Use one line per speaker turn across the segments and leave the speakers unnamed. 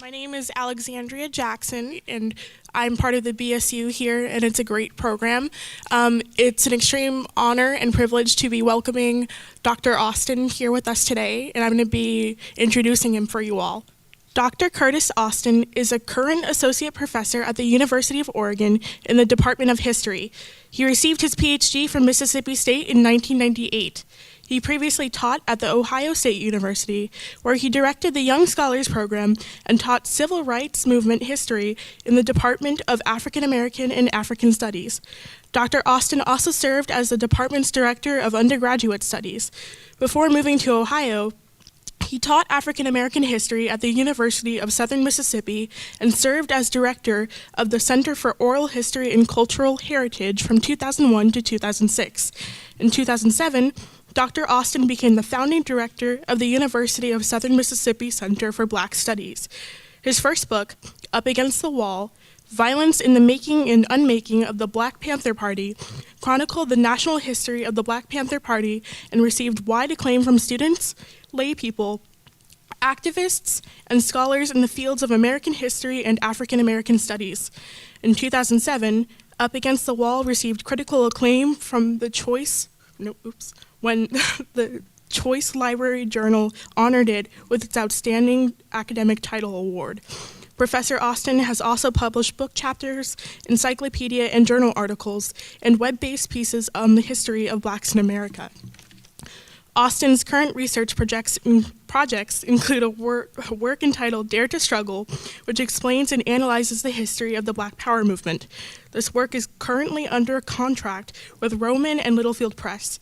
My name is Alexandria Jackson, and I'm part of the BSU here, and it's a great program. It's an extreme honor and privilege to be welcoming Dr. Austin here with us today, and I'm going to be introducing him for you all. Dr. Curtis Austin is a current associate professor at the University of Oregon in the Department of History. He received his PhD from Mississippi State in 1998. He previously taught at the Ohio State University, where he directed the Young Scholars Program and taught civil rights movement history in the Department of African American and African Studies. Dr. Austin also served as the department's director of undergraduate studies. Before moving to Ohio, he taught African American history at the University of Southern Mississippi and served as director of the Center for Oral History and Cultural Heritage from 2001 to 2006. In 2007, Dr. Austin became the founding director of the University of Southern Mississippi Center for Black Studies. His first book, Up Against the Wall: Violence in the Making and Unmaking of the Black Panther Party, chronicled the national history of the Black Panther Party and received wide acclaim from students, lay people, activists, and scholars in the fields of American history and African American studies. In 2007, Up Against the Wall received critical acclaim from when the Choice Library Journal honored it with its Outstanding Academic Title Award. Professor Austin has also published book chapters, encyclopedia and journal articles, and web-based pieces on the history of Blacks in America. Austin's current research projects include a work entitled Dare to Struggle, which explains and analyzes the history of the Black Power movement. This work is currently under contract with Rowman and Littlefield Press.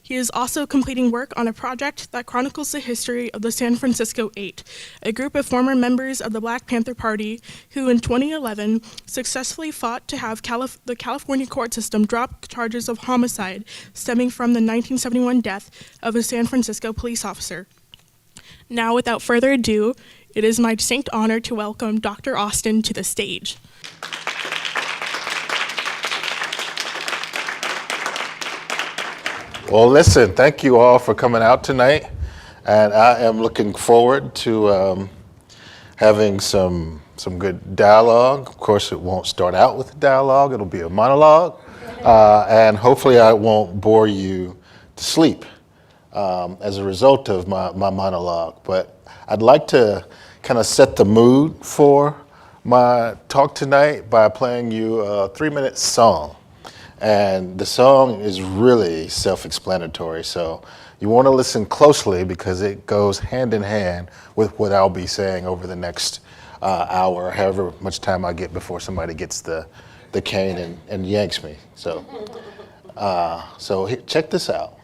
He is also completing work on a project that chronicles the history of the San Francisco Eight, a group of former members of the Black Panther Party who in 2011 successfully fought to have the California court system drop charges of homicide stemming from the 1971 death of a San Francisco police officer. Now, without further ado, it is my distinct honor to welcome Dr. Austin to the stage.
Well, listen, thank you all for coming out tonight, and I am looking forward to having some good dialogue. Of course, it won't start out with a dialogue, it'll be a monologue, and hopefully I won't bore you to sleep as a result of my monologue. But I'd like to kind of set the mood for my talk tonight by playing you a 3-minute song. And the song is really self-explanatory, so you want to listen closely because it goes hand in hand with what I'll be saying over the next hour, however much time I get before somebody gets the cane and yanks me. So, check this out.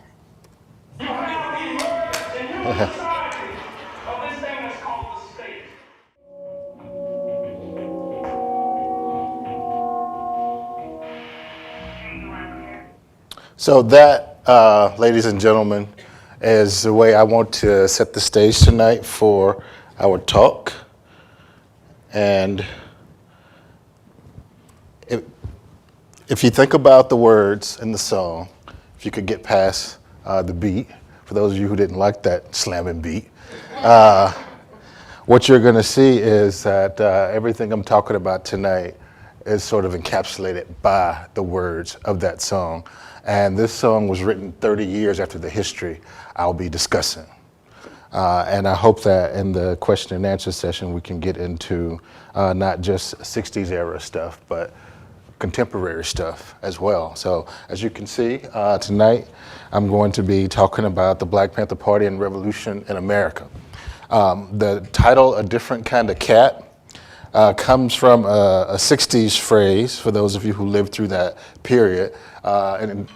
So that, ladies and gentlemen, is the way I want to set the stage tonight for our talk. And if you think about the words in the song, if you could get past the beat, for those of you who didn't like that slamming beat, what you're going to see is that everything I'm talking about tonight is sort of encapsulated by the words of that song. And this song was written 30 years after the history I'll be discussing. And I hope that in the question and answer session we can get into not just 60s era stuff, but contemporary stuff as well. So as you can see, tonight I'm going to be talking about the Black Panther Party and Revolution in America. The title, A Different Kind of Cat, comes from a 60s phrase, for those of you who lived through that period. And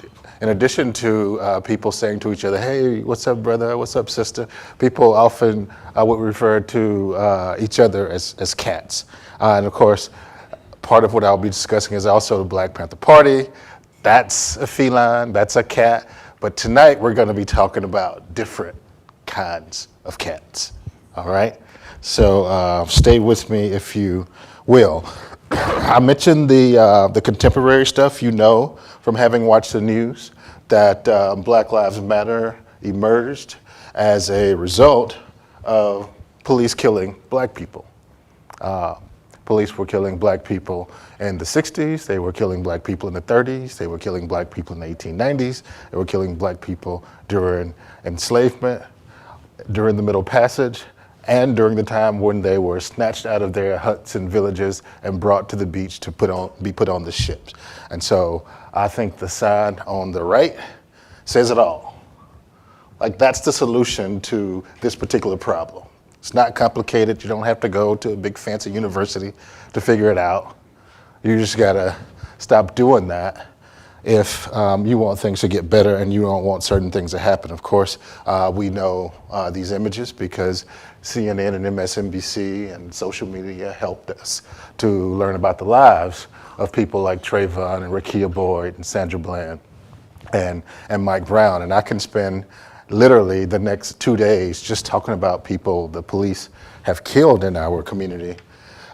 in addition to people saying to each other, hey, what's up, brother? What's up, sister? People often would refer to each other as cats. And of course, part of what I'll be discussing is also the Black Panther Party. That's a feline, that's a cat. But tonight we're going to be talking about different kinds of cats. All right? So stay with me if you will. I mentioned the contemporary stuff, you know, from having watched the news, that Black Lives Matter emerged as a result of police killing black people. Police were killing black people in the 60s, they were killing black people in the 30s, they were killing black people in the 1890s, they were killing black people during enslavement, during the Middle Passage, and during the time when they were snatched out of their huts and villages and brought to the beach to be put on the ships. And so I think the sign on the right says it all. Like, that's the solution to this particular problem. It's not complicated. You don't have to go to a big fancy university to figure it out. You just gotta stop doing that if you want things to get better and you don't want certain things to happen. Of course, we know these images because CNN and MSNBC and social media helped us to learn about the lives of people like Trayvon and Rekia Boyd and Sandra Bland and Mike Brown. And I can spend literally the next 2 days just talking about people the police have killed in our community,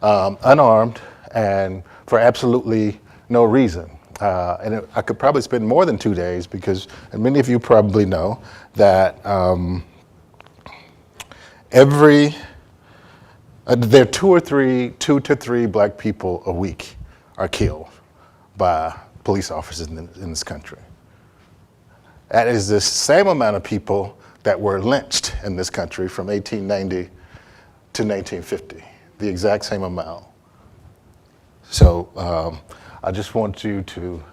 unarmed and for absolutely no reason. I could probably spend more than 2 days because, and many of you probably know that there are 2 to 3 black people a week are killed by police officers in this country. That is the same amount of people that were lynched in this country from 1890 to 1950, the exact same amount. So I just want you to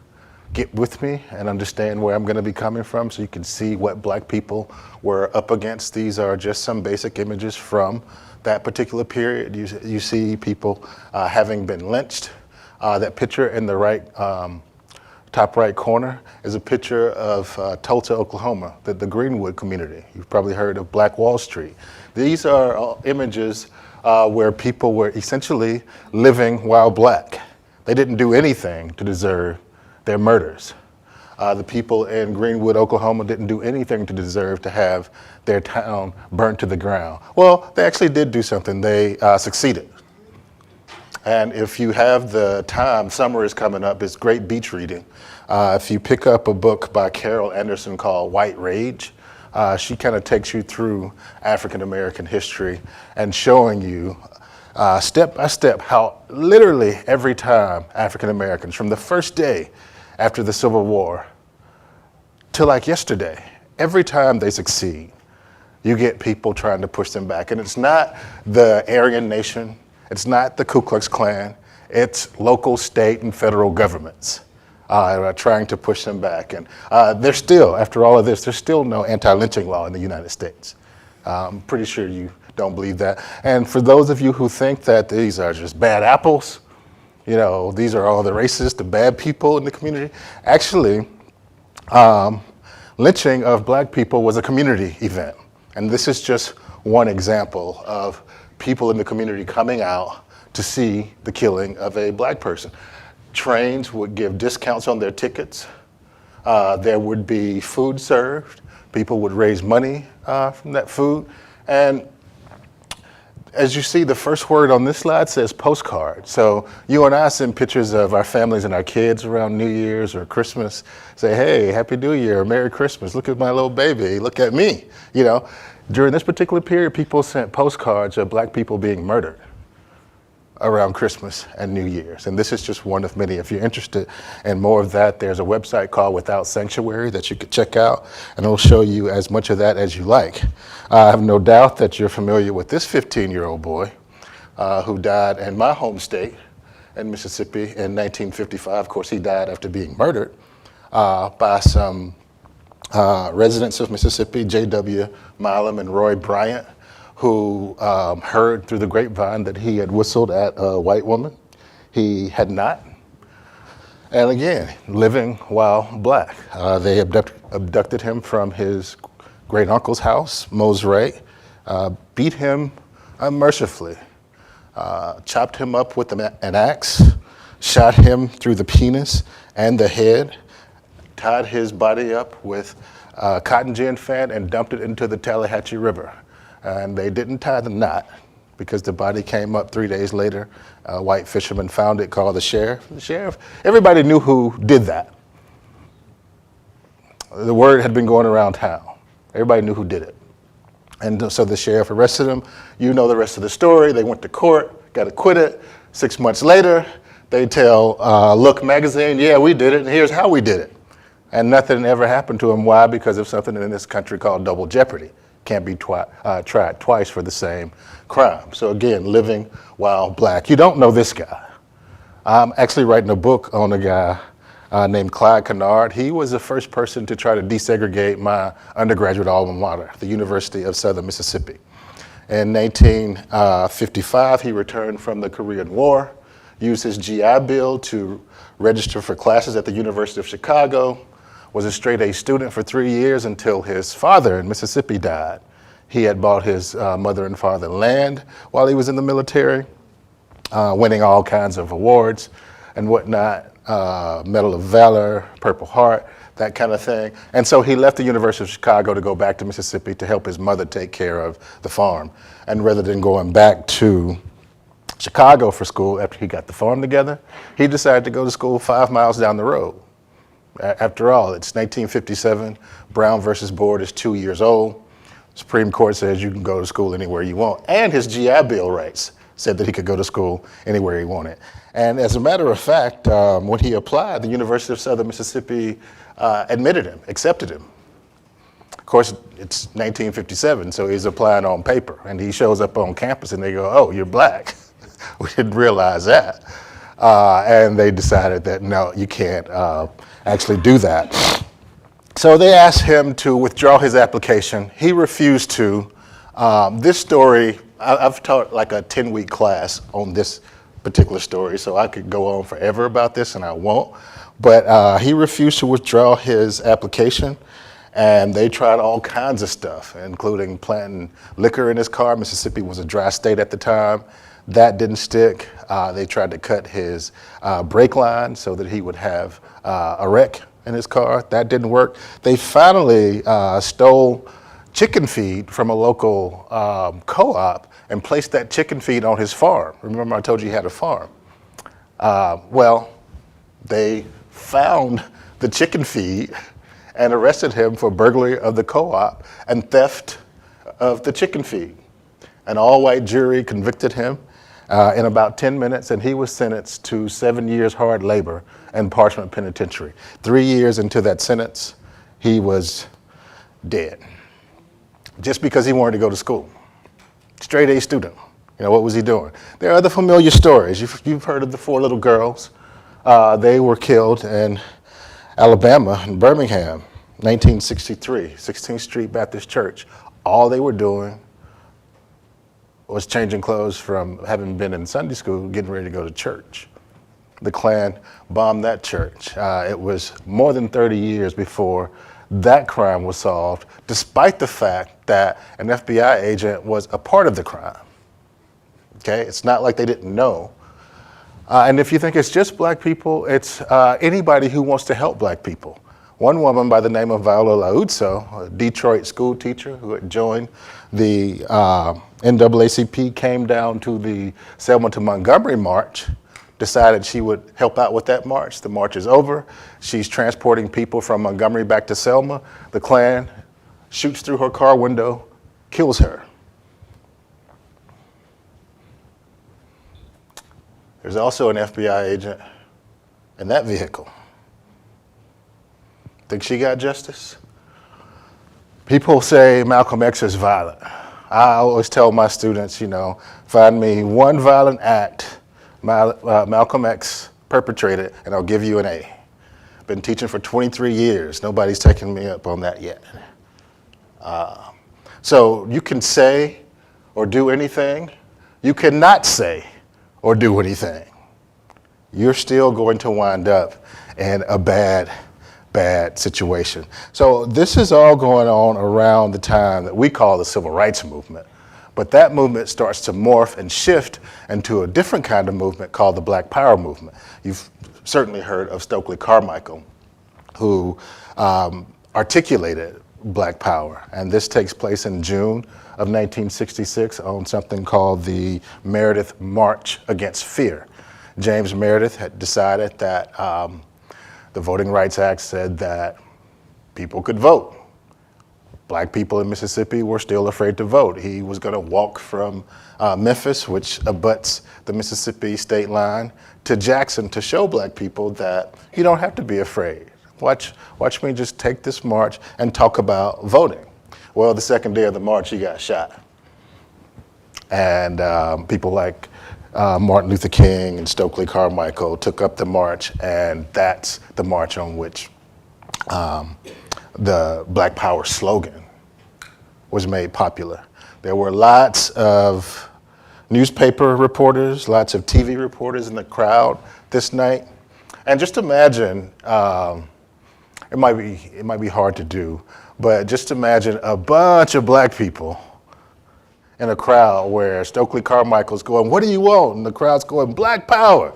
get with me and understand where I'm going to be coming from so you can see what black people were up against. These are just some basic images from that particular period. You see people having been lynched. That picture in the right, top right corner is a picture of Tulsa, Oklahoma, the Greenwood community. You've probably heard of Black Wall Street. These are all images where people were essentially living while black. They didn't do anything to deserve their murders. The people in Greenwood, Oklahoma didn't do anything to deserve to have their town burnt to the ground. Well, they actually did do something. They succeeded. And if you have the time, summer is coming up, it's great beach reading. If you pick up a book by Carol Anderson called White Rage, she kind of takes you through African American history and showing you step by step how literally every time African Americans, from the first day after the Civil War to like yesterday, every time they succeed, you get people trying to push them back. And it's not the Aryan Nation, it's not the Ku Klux Klan, it's local, state, and federal governments trying to push them back. And there's still, after all of this, there's still no anti-lynching law in the United States. I'm pretty sure you don't believe that. And for those of you who think that these are just bad apples, you know, these are all the racist, the bad people in the community, actually, lynching of black people was a community event. And this is just one example of people in the community coming out to see the killing of a black person. Trains would give discounts on their tickets. There would be food served. People would raise money from that food. And as you see, the first word on this slide says postcard. So you and I send pictures of our families and our kids around New Year's or Christmas. Say, hey, Happy New Year, Merry Christmas. Look at my little baby. Look at me. You know, during this particular period, people sent postcards of black people being murdered around Christmas and New Year's. And this is just one of many. If you're interested in more of that, there's a website called Without Sanctuary that you could check out, and it'll show you as much of that as you like. I have no doubt that you're familiar with this 15-year-old boy who died in my home state in Mississippi in 1955. Of course, he died after being murdered by some residents of Mississippi, J.W. Milam and Roy Bryant, who heard through the grapevine that he had whistled at a white woman. He had not. And again, living while black. They abducted him from his great uncle's house, Mose Ray, beat him unmercifully, chopped him up with an axe, shot him through the penis and the head, tied his body up with cotton gin fan and dumped it into the Tallahatchie River. And they didn't tie the knot because the body came up 3 days later. A white fisherman found it, called the sheriff. The sheriff, everybody knew who did that. The word had been going around town. Everybody knew who did it. And so the sheriff arrested him. You know the rest of the story. They went to court, got acquitted. 6 months later, they tell Look magazine, yeah, we did it, and here's how we did it. And nothing ever happened to him. Why? Because of something in this country called double jeopardy. Can't be tried twice for the same crime. So again, living while black. You don't know this guy. I'm actually writing a book on a guy named Clyde Kennard. He was the first person to try to desegregate my undergraduate alma mater, the University of Southern Mississippi. In 1955, he returned from the Korean War, used his GI Bill to register for classes at the University of Chicago, was a straight A student for 3 years until his father in Mississippi died. He had bought his mother and father land while he was in the military, winning all kinds of awards and whatnot, Medal of Valor, Purple Heart, that kind of thing. And so he left the University of Chicago to go back to Mississippi to help his mother take care of the farm. And rather than going back to Chicago for school after he got the farm together, he decided to go to school 5 miles down the road. After all, it's 1957, Brown versus Board is 2 years old. Supreme Court says you can go to school anywhere you want. And his GI Bill rights said that he could go to school anywhere he wanted. And as a matter of fact, when he applied, the University of Southern Mississippi admitted him, accepted him. Of course, it's 1957, so he's applying on paper. And he shows up on campus and they go, oh, you're black. We didn't realize that. And they decided that, no, you can't actually do that. So they asked him to withdraw his application. He refused to. This story, I've taught like a 10-week class on this particular story, so I could go on forever about this, and I won't. But he refused to withdraw his application, and they tried all kinds of stuff, including planting liquor in his car. Mississippi was a dry state at the time. That didn't stick. They tried to cut his brake line so that he would have a wreck in his car. That didn't work. They finally stole chicken feed from a local co-op and placed that chicken feed on his farm. Remember I told you he had a farm? Well, they found the chicken feed and arrested him for burglary of the co-op and theft of the chicken feed. An all-white jury convicted him in about 10 minutes, and he was sentenced to 7 years hard labor in Parchment Penitentiary. 3 years into that sentence, he was dead, just because he wanted to go to school. Straight A student. You know, what was he doing? There are other familiar stories. You've heard of the 4 little girls. They were killed in Alabama, in Birmingham, 1963, 16th Street Baptist Church. All they were doing was changing clothes from having been in Sunday school, getting ready to go to church. The Klan bombed that church. It was more than 30 years before that crime was solved, despite the fact that an FBI agent was a part of the crime. Okay, it's not like they didn't know. And if you think it's just black people, it's anybody who wants to help black people. One woman by the name of Viola Lauzzo, a Detroit school teacher who had joined the NAACP, came down to the Selma to Montgomery march, decided she would help out with that march. The march is over. She's transporting people from Montgomery back to Selma. The Klan shoots through her car window, kills her. There's also an FBI agent in that vehicle. Think she got justice? People say Malcolm X is violent. I always tell my students, you know, find me one violent act Malcolm X perpetrated, and I'll give you an A. Been teaching for 23 years. Nobody's taken me up on that yet. So you can say or do anything. You cannot say or do anything. You're still going to wind up in a bad situation. So this is all going on around the time that we call the Civil Rights Movement. But that movement starts to morph and shift into a different kind of movement called the Black Power movement. You've certainly heard of Stokely Carmichael, who articulated Black Power. And this takes place in June of 1966 on something called the Meredith March Against Fear. James Meredith had decided that the Voting Rights Act said that people could vote. Black people in Mississippi were still afraid to vote. He was going to walk from Memphis, which abuts the Mississippi state line, to Jackson to show Black people that you don't have to be afraid. Watch me just take this march and talk about voting. Well, the second day of the march, he got shot. And people like Martin Luther King and Stokely Carmichael took up the march, and that's the march on which the Black Power slogan was made popular. There were lots of newspaper reporters, lots of TV reporters in the crowd this night. And just imagine, it might be hard to do, but just imagine a bunch of Black people in a crowd where Stokely Carmichael's going, "What do you want?" And the crowd's going, "Black Power.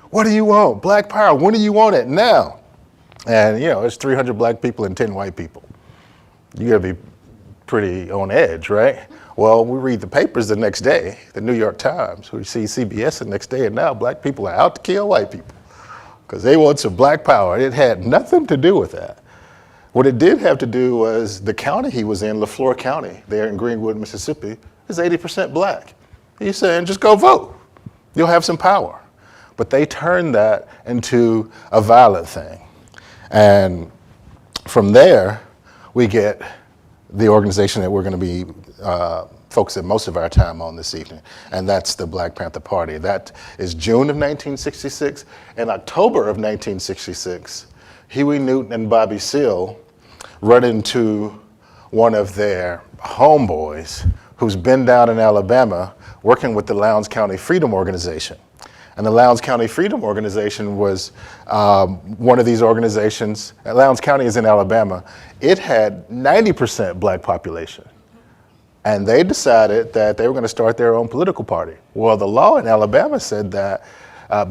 What do you want? Black Power. When do you want it? Now." And it's 300 Black people and 10 white people. You gotta be pretty on edge, right? Well, we read the papers the next day, the New York Times, we see CBS the next day, and now Black people are out to kill white people because they want some Black Power. It had nothing to do with that. What it did have to do was the county he was in, LaFleur County, there in Greenwood, Mississippi, is 80% Black. He's saying, just go vote. You'll have some power. But they turned that into a violent thing. And from there, we get the organization that we're going to be focusing most of our time on this evening, and that's the Black Panther Party. That is June of 1966. In October of 1966, Huey Newton and Bobby Seale run into one of their homeboys who's been down in Alabama working with the Lowndes County Freedom Organization. And the Lowndes County Freedom Organization was one of these organizations. Lowndes County is in Alabama. It had 90% Black population. And they decided that they were going to start their own political party. Well, the law in Alabama said that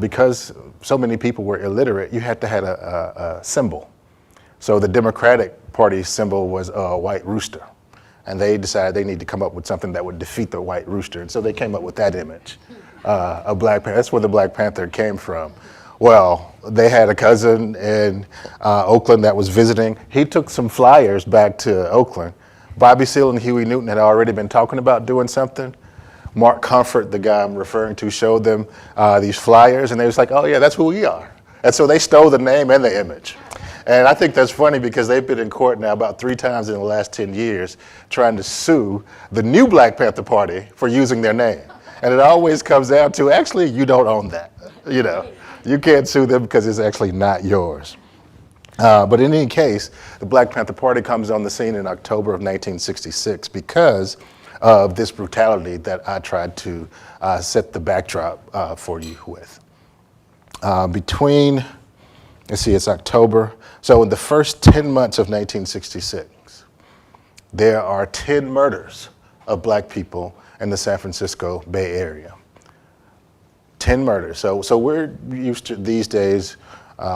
because so many people were illiterate, you had to have a symbol. So the Democratic Party symbol was a white rooster. And they decided they need to come up with something that would defeat the white rooster. And so they came up with that image. A Black Panther. That's where the Black Panther came from. Well, they had a cousin in Oakland that was visiting. He took some flyers back to Oakland. Bobby Seale and Huey Newton had already been talking about doing something. Mark Comfort, the guy I'm referring to, showed them these flyers, and they was like, "Oh yeah, that's who we are." And so they stole the name and the image. And I think that's funny because they've been in court now about 3 times in the last 10 years trying to sue the new Black Panther Party for using their name. And it always comes down to, actually, you don't own that. You can't sue them because it's actually not yours. But in any case, the Black Panther Party comes on the scene in October of 1966 because of this brutality that I tried to set the backdrop for you with. It's October. So in the first 10 months of 1966, there are 10 murders of Black people in the San Francisco Bay Area. 10 murders. So we're used to these days,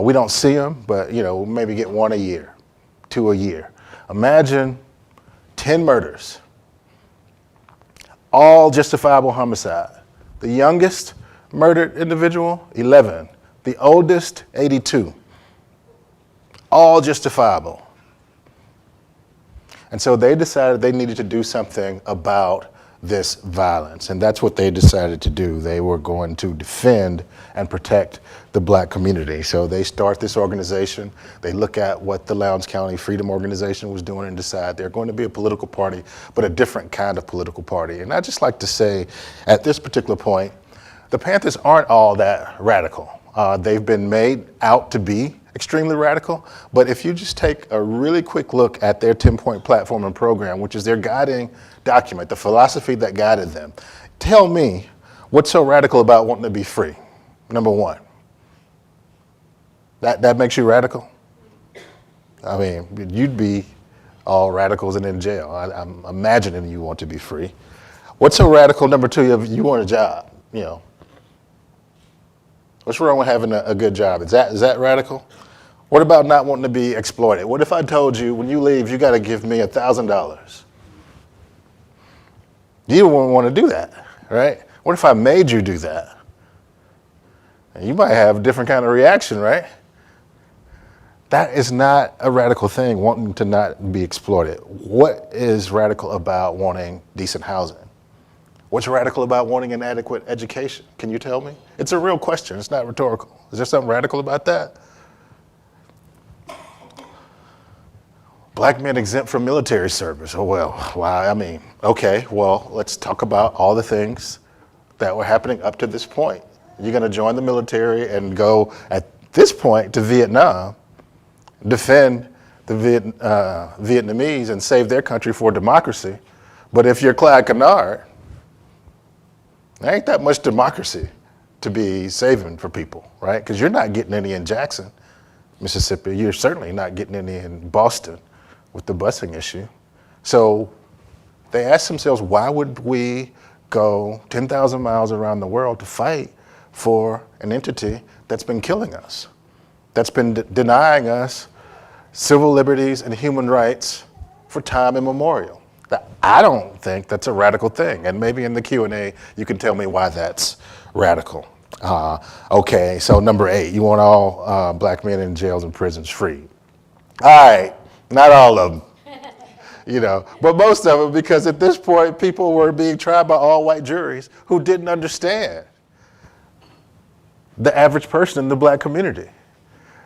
we don't see them, but maybe get 1 a year, 2 a year. Imagine 10 murders, all justifiable homicide. The youngest murdered individual, 11. The oldest, 82. All justifiable. And so they decided they needed to do something about this violence, and that's what they decided to do. They were going to defend and protect the Black community. So they start this organization. They look at what the Lowndes County Freedom Organization was doing and decide they're going to be a political party, but a different kind of political party. And I'd just like to say, at this particular point, the Panthers aren't all that radical. They've been made out to be extremely radical, but if you just take a really quick look at their 10-point platform and program, which is their guiding document, the philosophy that guided them, tell me what's so radical about wanting to be free, number one. That makes you radical? I mean, you'd be all radicals and in jail. I'm imagining you want to be free. What's so radical, number two, you want a job, What's wrong with having a good job? Is that radical? What about not wanting to be exploited? What if I told you, when you leave, you got to give me $1,000? You wouldn't want to do that, right? What if I made you do that? And you might have a different kind of reaction, right? That is not a radical thing, wanting to not be exploited. What is radical about wanting decent housing? What's radical about wanting an adequate education? Can you tell me? It's a real question, it's not rhetorical. Is there something radical about that? Black men exempt from military service. Oh, well, I mean, okay, well, let's talk about all the things that were happening up to this point. You're gonna join the military and go, at this point, to Vietnam, defend the Vietnamese and save their country for democracy. But if you're Clyde Kennard, there ain't that much democracy to be saving for people, right? Because you're not getting any in Jackson, Mississippi. You're certainly not getting any in Boston with the busing issue. So they asked themselves, why would we go 10,000 miles around the world to fight for an entity that's been killing us, that's been denying us civil liberties and human rights for time immemorial? I don't think that's a radical thing. And maybe in the Q&A, you can tell me why that's radical. Okay, so number 8, you want all black men in jails and prisons free. All right, not all of them, but most of them, because at this point, people were being tried by all white juries who didn't understand the average person in the black community.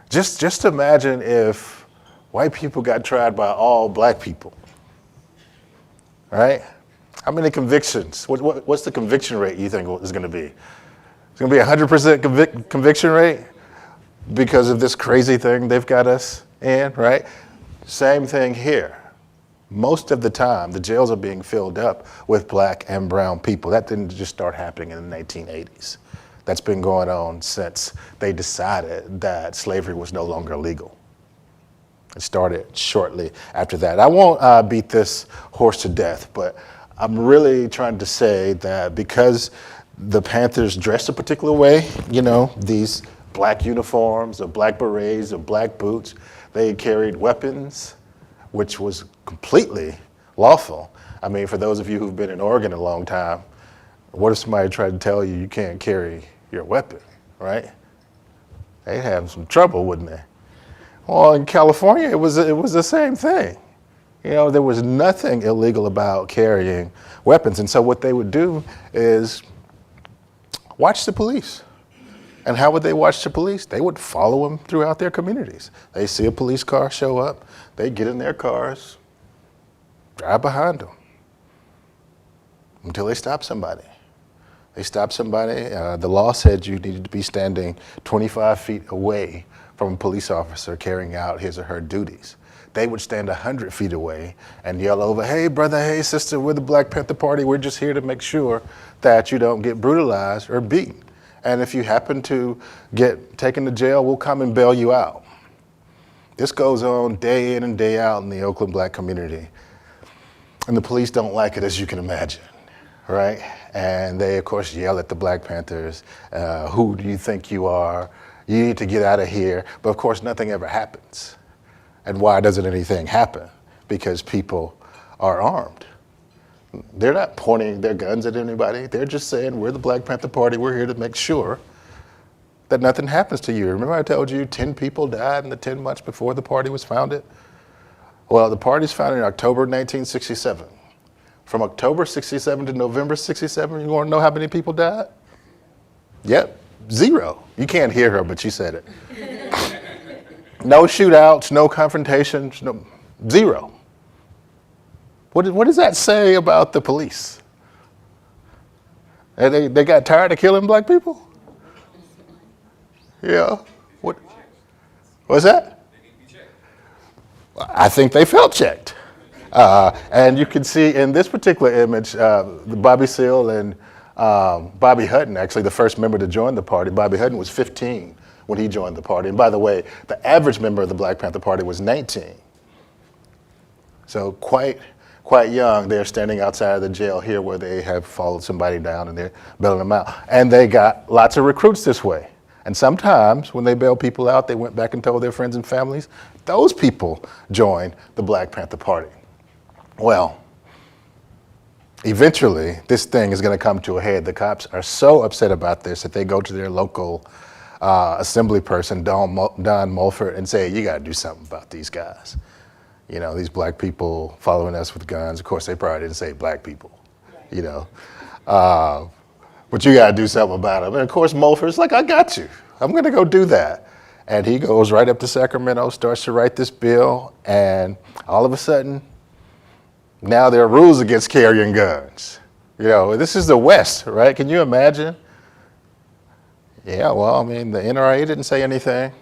Just imagine if white people got tried by all black people. Right? How many convictions? What's the conviction rate you think is going to be? It's going to be 100% conviction rate because of this crazy thing they've got us in, right? Same thing here. Most of the time, the jails are being filled up with black and brown people. That didn't just start happening in the 1980s. That's been going on since they decided that slavery was no longer legal. It started shortly after that. I won't beat this horse to death, but I'm really trying to say that because the Panthers dressed a particular way, these black uniforms or black berets or black boots, they carried weapons, which was completely lawful. I mean, for those of you who've been in Oregon a long time, what if somebody tried to tell you can't carry your weapon, right? They'd have some trouble, wouldn't they? Well, in California, it was the same thing. There was nothing illegal about carrying weapons. And so what they would do is watch the police. And how would they watch the police? They would follow them throughout their communities. They see a police car show up, they get in their cars, drive behind them until they stop somebody. They stop somebody. The law said you needed to be standing 25 feet away from a police officer carrying out his or her duties. They would stand 100 feet away and yell over, hey brother, hey sister, we're the Black Panther Party. We're just here to make sure that you don't get brutalized or beaten. And if you happen to get taken to jail, we'll come and bail you out. This goes on day in and day out in the Oakland black community. And the police don't like it, as you can imagine, right? And they, of course, yell at the Black Panthers, who do you think you are? You need to get out of here. But of course, nothing ever happens. And why doesn't anything happen? Because people are armed. They're not pointing their guns at anybody. They're just saying, we're the Black Panther Party. We're here to make sure that nothing happens to you. Remember I told you 10 people died in the 10 months before the party was founded? Well, the party's founded in October 1967. From October 67 to November 67, you want to know how many people died? Yep. 0. You can't hear her, but she said it. No shootouts, no confrontations, 0. What does that say about the police? They got tired of killing black people? Yeah. What's that? I think they felt checked. And you can see in this particular image, Bobby Seale and Bobby Hutton, actually the first member to join the party. Bobby Hutton was 15 when he joined the party. And by the way, the average member of the Black Panther Party was 19. So quite young. They're standing outside of the jail here where they have followed somebody down and they're bailing them out. And they got lots of recruits this way. And sometimes when they bailed people out, they went back and told their friends and families. Those people joined the Black Panther Party. Well, eventually, this thing is going to come to a head. The cops are so upset about this that they go to their local assembly person, Don Mulford, and say, you got to do something about these guys. You know, these black people following us with guns. Of course, they probably didn't say black people, you know. But you got to do something about them. And of course, Mulford's like, I got you. I'm going to go do that. And he goes right up to Sacramento, starts to write this bill, and all of a sudden, now there are rules against carrying guns. You know, this is the West, right? Can you imagine? Yeah, well, I mean, the NRA didn't say anything,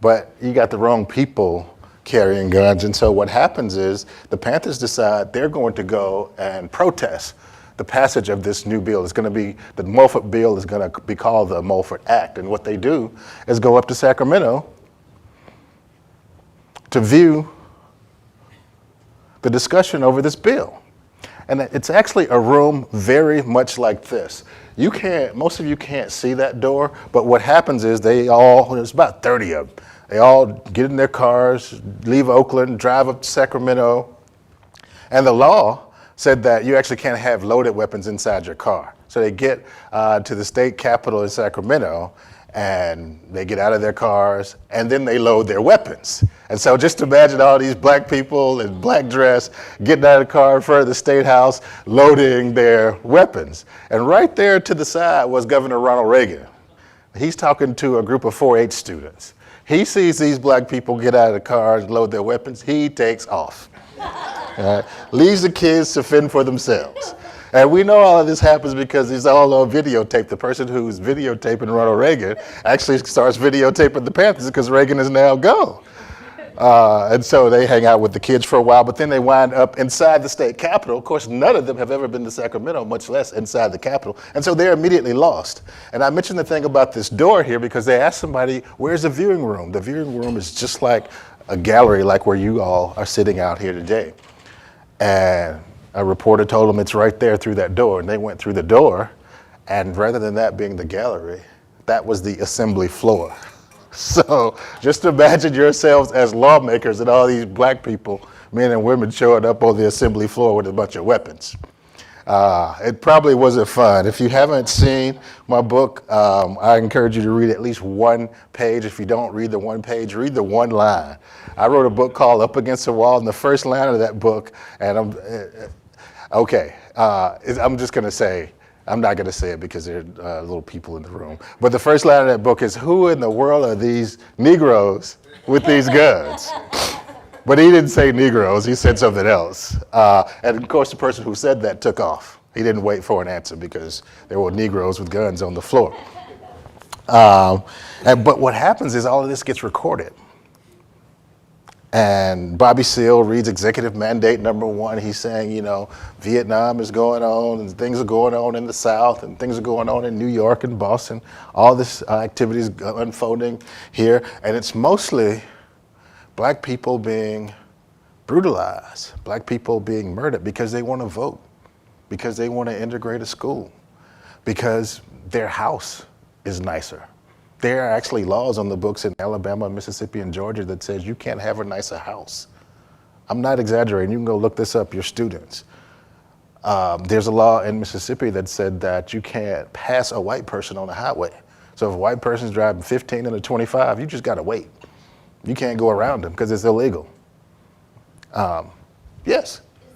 but you got the wrong people carrying guns. And so what happens is the Panthers decide they're going to go and protest the passage of this new bill. It's going to be, the Mulford bill is going to be called the Mulford Act. And what they do is go up to Sacramento to view the discussion over this bill. And it's actually a room very much like this. Most of you can't see that door, but what happens is there's about 30 of them. They all get in their cars, leave Oakland, drive up to Sacramento, and the law said that you actually can't have loaded weapons inside your car. So they get to the state capitol in Sacramento, and they get out of their cars, and then they load their weapons. And so just imagine all these black people in black dress getting out of the car in front of the State House, loading their weapons. And right there to the side was Governor Ronald Reagan. He's talking to a group of 4-H students. He sees these black people get out of the cars, load their weapons, he takes off. Leaves the kids to fend for themselves. And we know all of this happens because it's all on videotape. The person who's videotaping Ronald Reagan actually starts videotaping the Panthers because Reagan is now gone. And so they hang out with the kids for a while, but then they wind up inside the state capitol. Of course, none of them have ever been to Sacramento, much less inside the capitol. And so they're immediately lost. And I mentioned the thing about this door here because they asked somebody, where's the viewing room? The viewing room is just like a gallery, like where you all are sitting out here today. And a reporter told them it's right there through that door. And they went through the door. And rather than that being the gallery, that was the assembly floor. So just imagine yourselves as lawmakers and all these black people, men and women, showing up on the assembly floor with a bunch of weapons. It probably wasn't fun. If you haven't seen my book, I encourage you to read at least one page. If you don't read the one page, read the one line. I wrote a book called Up Against the Wall, and the first line of that book, and I'm just going to say, I'm not going to say it because there are little people in the room. But the first line of that book is, who in the world are these Negroes with these guns? But he didn't say Negroes, he said something else. And of course, the person who said that took off. He didn't wait for an answer because there were Negroes with guns on the floor. But what happens is all of this gets recorded. And Bobby Seale reads Executive Mandate number 1. He's saying, you know, Vietnam is going on, and things are going on in the South, and things are going on in New York and Boston. All this activity is unfolding here, and it's mostly black people being brutalized, black people being murdered because they want to vote, because they want to integrate a school, because their house is nicer. There are actually laws on the books in Alabama, Mississippi, and Georgia that says you can't have a nicer house. I'm not exaggerating. You can go look this up, your students. There's a law in Mississippi that said that you can't pass a white person on the highway. So if a white person's driving 15 and a 25, you just got to wait. You can't go around them because it's illegal. Yes? Is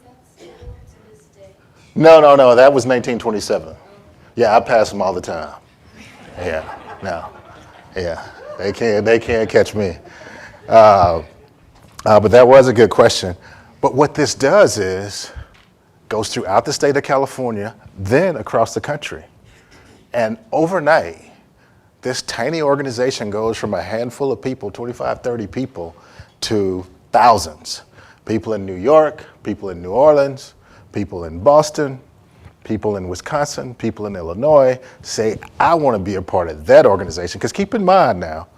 that still to this day? No, that was 1927. Yeah, I pass them all the time. Yeah, no. Yeah, they can't catch me. But that was a good question. But what this does is goes throughout the state of California, then across the country. And overnight, this tiny organization goes from a handful of people, 25, 30 people, to thousands. People in New York, people in New Orleans, people in Boston, people in Wisconsin, people in Illinois say, I want to be a part of that organization. Because keep in mind now,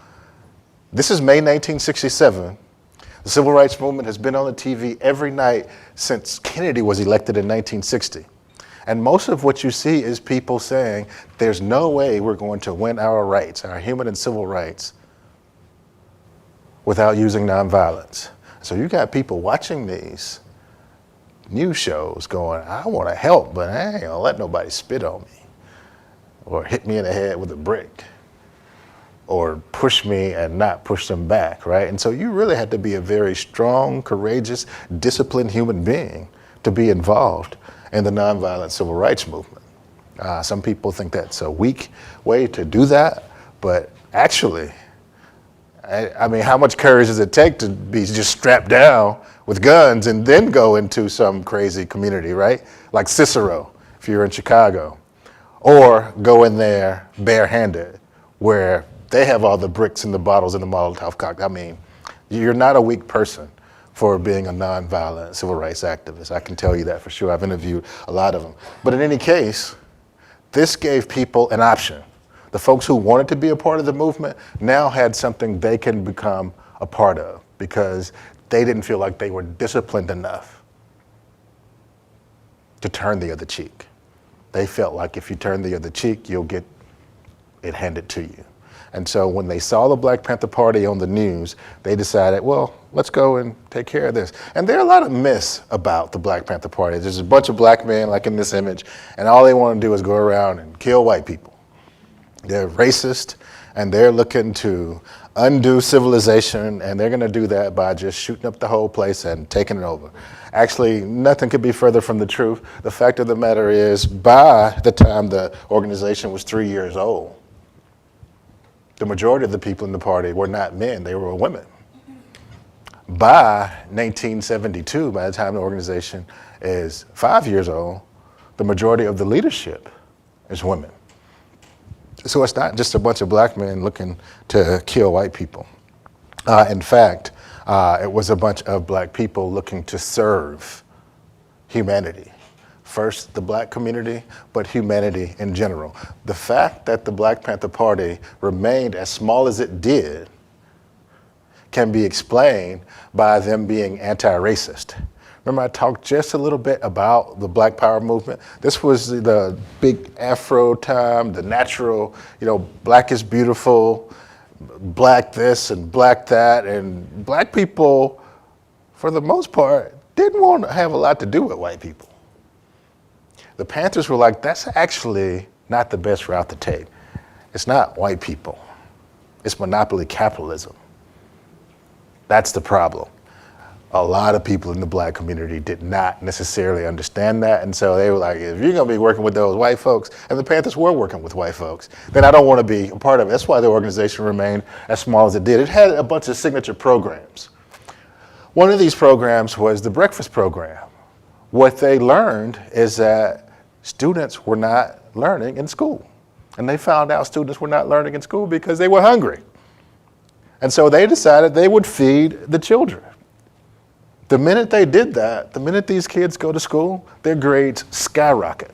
this is May 1967. The civil rights movement has been on the TV every night since Kennedy was elected in 1960. And most of what you see is people saying, there's no way we're going to win our rights, our human and civil rights, without using nonviolence. So you got people watching these news shows going, I want to help, but I ain't gonna let nobody spit on me or hit me in the head with a brick. or push me and not push them back, right? And so you really had to be a very strong, courageous, disciplined human being to be involved in the nonviolent civil rights movement. Some people think that's a weak way to do that, but actually, I mean, how much courage does it take to be just strapped down with guns and then go into some crazy community, right? Like Cicero, if you're in Chicago, or go in there barehanded, where they have all the bricks and the bottles and the Molotov cocktail. I mean, you're not a weak person for being a nonviolent civil rights activist. I can tell you that for sure. I've interviewed a lot of them. But in any case, this gave people an option. The folks who wanted to be a part of the movement now had something they can become a part of because they didn't feel like they were disciplined enough to turn the other cheek. They felt like if you turn the other cheek, you'll get it handed to you. And so when they saw the Black Panther Party on the news, they decided, well, let's go and take care of this. And there are a lot of myths about the Black Panther Party. There's a bunch of black men, like in this image, and all they want to do is go around and kill white people. They're racist, and they're looking to undo civilization, and they're going to do that by just shooting up the whole place and taking it over. Actually, nothing could be further from the truth. The fact of the matter is, by the time the organization was 3 years old, the majority of the people in the party were not men, they were women. By 1972, by the time the organization is 5 years old, the majority of the leadership is women. So it's not just a bunch of black men looking to kill white people. In fact, it was a bunch of black people looking to serve humanity. First, the black community, but humanity in general. The fact that the Black Panther Party remained as small as it did can be explained by them being anti-racist. Remember, I talked just a little bit about the Black Power movement. This was the big Afro time, the natural, black is beautiful, black this and black that, and black people, for the most part, didn't want to have a lot to do with white people. The Panthers were like, that's actually not the best route to take. It's not white people. It's monopoly capitalism. That's the problem. A lot of people in the black community did not necessarily understand that, and so they were like, if you're gonna be working with those white folks, and the Panthers were working with white folks, then I don't wanna be a part of it. That's why the organization remained as small as it did. It had a bunch of signature programs. One of these programs was the breakfast program. What they learned is that students were not learning in school. And they found out students were not learning in school because they were hungry. And so they decided they would feed the children. The minute they did that, the minute these kids go to school, their grades skyrocket.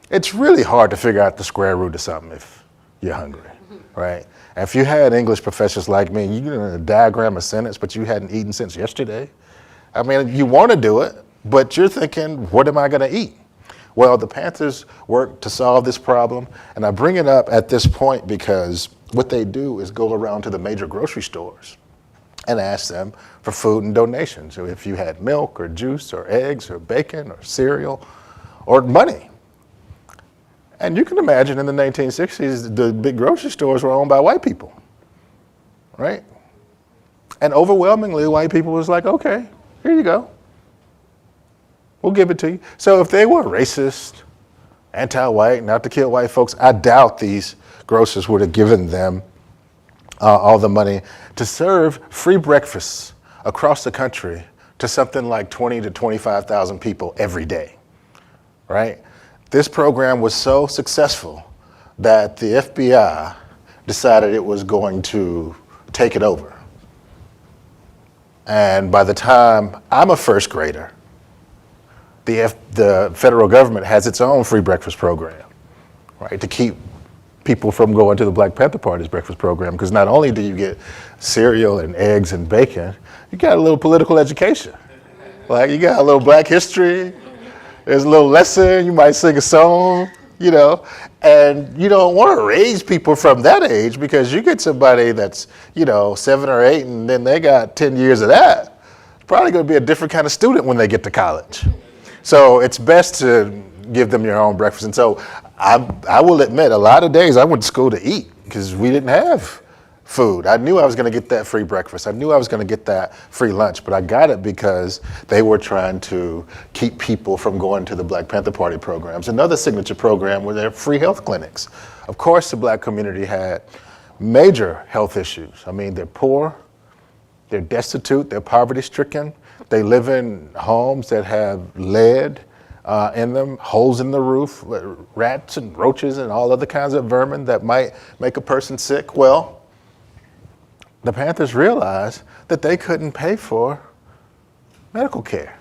It's really hard to figure out the square root of something if you're hungry, right? And if you had English professors like me, you're gonna diagram a sentence, but you hadn't eaten since yesterday. I mean, you wanna do it, but you're thinking, what am I gonna eat? Well, the Panthers worked to solve this problem, and I bring it up at this point because what they do is go around to the major grocery stores and ask them for food and donations. So if you had milk or juice or eggs or bacon or cereal or money. And you can imagine in the 1960s, the big grocery stores were owned by white people, right? And overwhelmingly, white people was like, okay, here you go. We'll give it to you. So if they were racist, anti-white, not to kill white folks, I doubt these grocers would have given them all the money to serve free breakfasts across the country to something like 20 to 25,000 people every day, right? This program was so successful that the FBI decided it was going to take it over. And by the time I'm a first grader, the federal government has its own free breakfast program, right, to keep people from going to the Black Panther Party's breakfast program, because not only do you get cereal and eggs and bacon, you got a little political education. Like, you got a little black history, there's a little lesson, you might sing a song, and you don't want to raise people from that age, because you get somebody that's, 7 or 8, and then they got 10 years of that. It's probably going to be a different kind of student when they get to college. So it's best to give them your own breakfast. And so I will admit, a lot of days I went to school to eat because we didn't have food. I knew I was going to get that free breakfast. I knew I was going to get that free lunch, but I got it because they were trying to keep people from going to the Black Panther Party programs. Another signature program were their free health clinics. Of course, the black community had major health issues. I mean, they're poor, they're destitute, they're poverty stricken. They live in homes that have lead in them, holes in the roof, rats and roaches and all other kinds of vermin that might make a person sick. Well, the Panthers realized that they couldn't pay for medical care.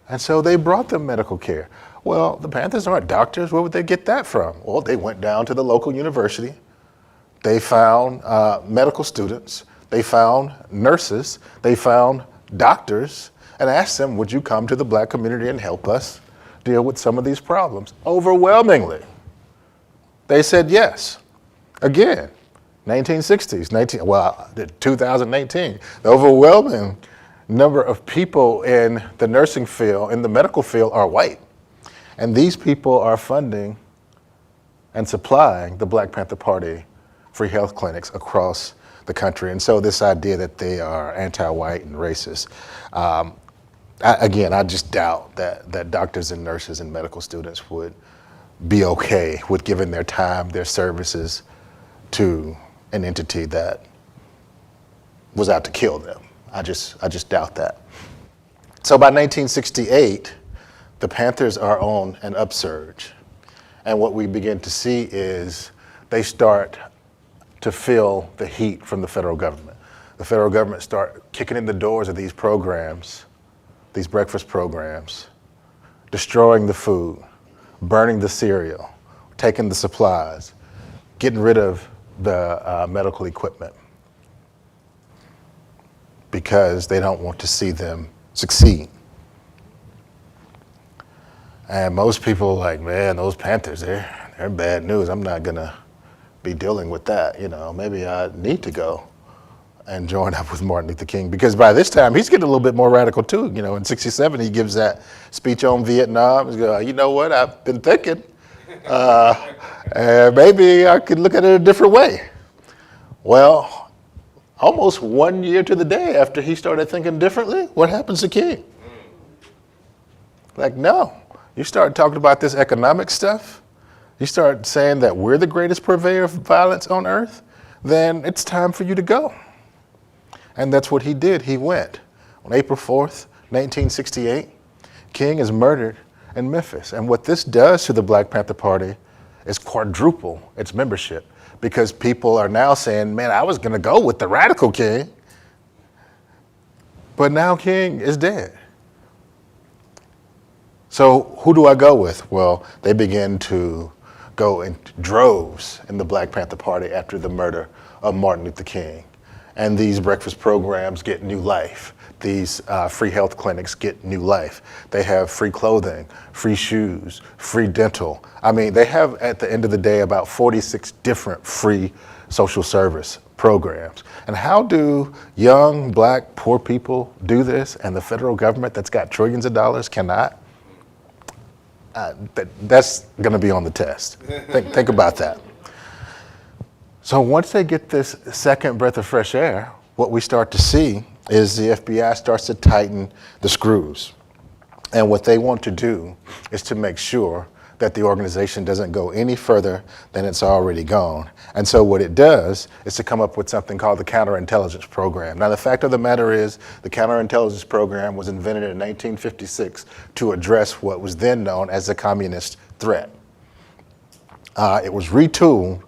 And so they brought them medical care. Well, the Panthers aren't doctors. Where would they get that from? Well, they went down to the local university. They found medical students. They found nurses. They found doctors and asked them, would you come to the black community and help us deal with some of these problems? Overwhelmingly, they said yes. Again, 1960s, 2018, the overwhelming number of people in the nursing field, in the medical field, are white. And these people are funding and supplying the Black Panther Party free health clinics across the country. And so this idea that they are anti-white and racist, I just doubt that doctors and nurses and medical students would be okay with giving their time, their services to an entity that was out to kill them. I just doubt that. So by 1968, the Panthers are on an upsurge. And what we begin to see is they start to feel the heat from the federal government. The federal government start kicking in the doors of these programs, these breakfast programs, destroying the food, burning the cereal, taking the supplies, getting rid of the medical equipment because they don't want to see them succeed. And most people are like, man, those Panthers, they're bad news. I'm not gonna be dealing with that. Maybe I need to go and join up with Martin Luther King, because by this time he's getting a little bit more radical too. In '67 he gives that speech on Vietnam. He's going, you know what, I've been thinking, and maybe I could look at it a different way. Well, almost 1 year to the day after he started thinking differently, what happens to King? Like, no, you start talking about this economic stuff, you start saying that we're the greatest purveyor of violence on earth, then it's time for you to go. And that's what he did. He went. On April 4th, 1968, King is murdered in Memphis. And what this does to the Black Panther Party is quadruple its membership, because people are now saying, man, I was gonna go with the radical King, but now King is dead. So who do I go with? Well, they begin to go in droves in the Black Panther Party after the murder of Martin Luther King. And these breakfast programs get new life. These free health clinics get new life. They have free clothing, free shoes, free dental. I mean, they have, at the end of the day, about 46 different free social service programs. And how do young, black, poor people do this, and the federal government that's got trillions of dollars cannot? That's gonna be on the test. Think about that. So once they get this second breath of fresh air, what we start to see is the FBI starts to tighten the screws. And what they want to do is to make sure that the organization doesn't go any further than it's already gone. And so what it does is to come up with something called the Counterintelligence Program. Now, the fact of the matter is the Counterintelligence Program was invented in 1956 to address what was then known as the communist threat. It was retooled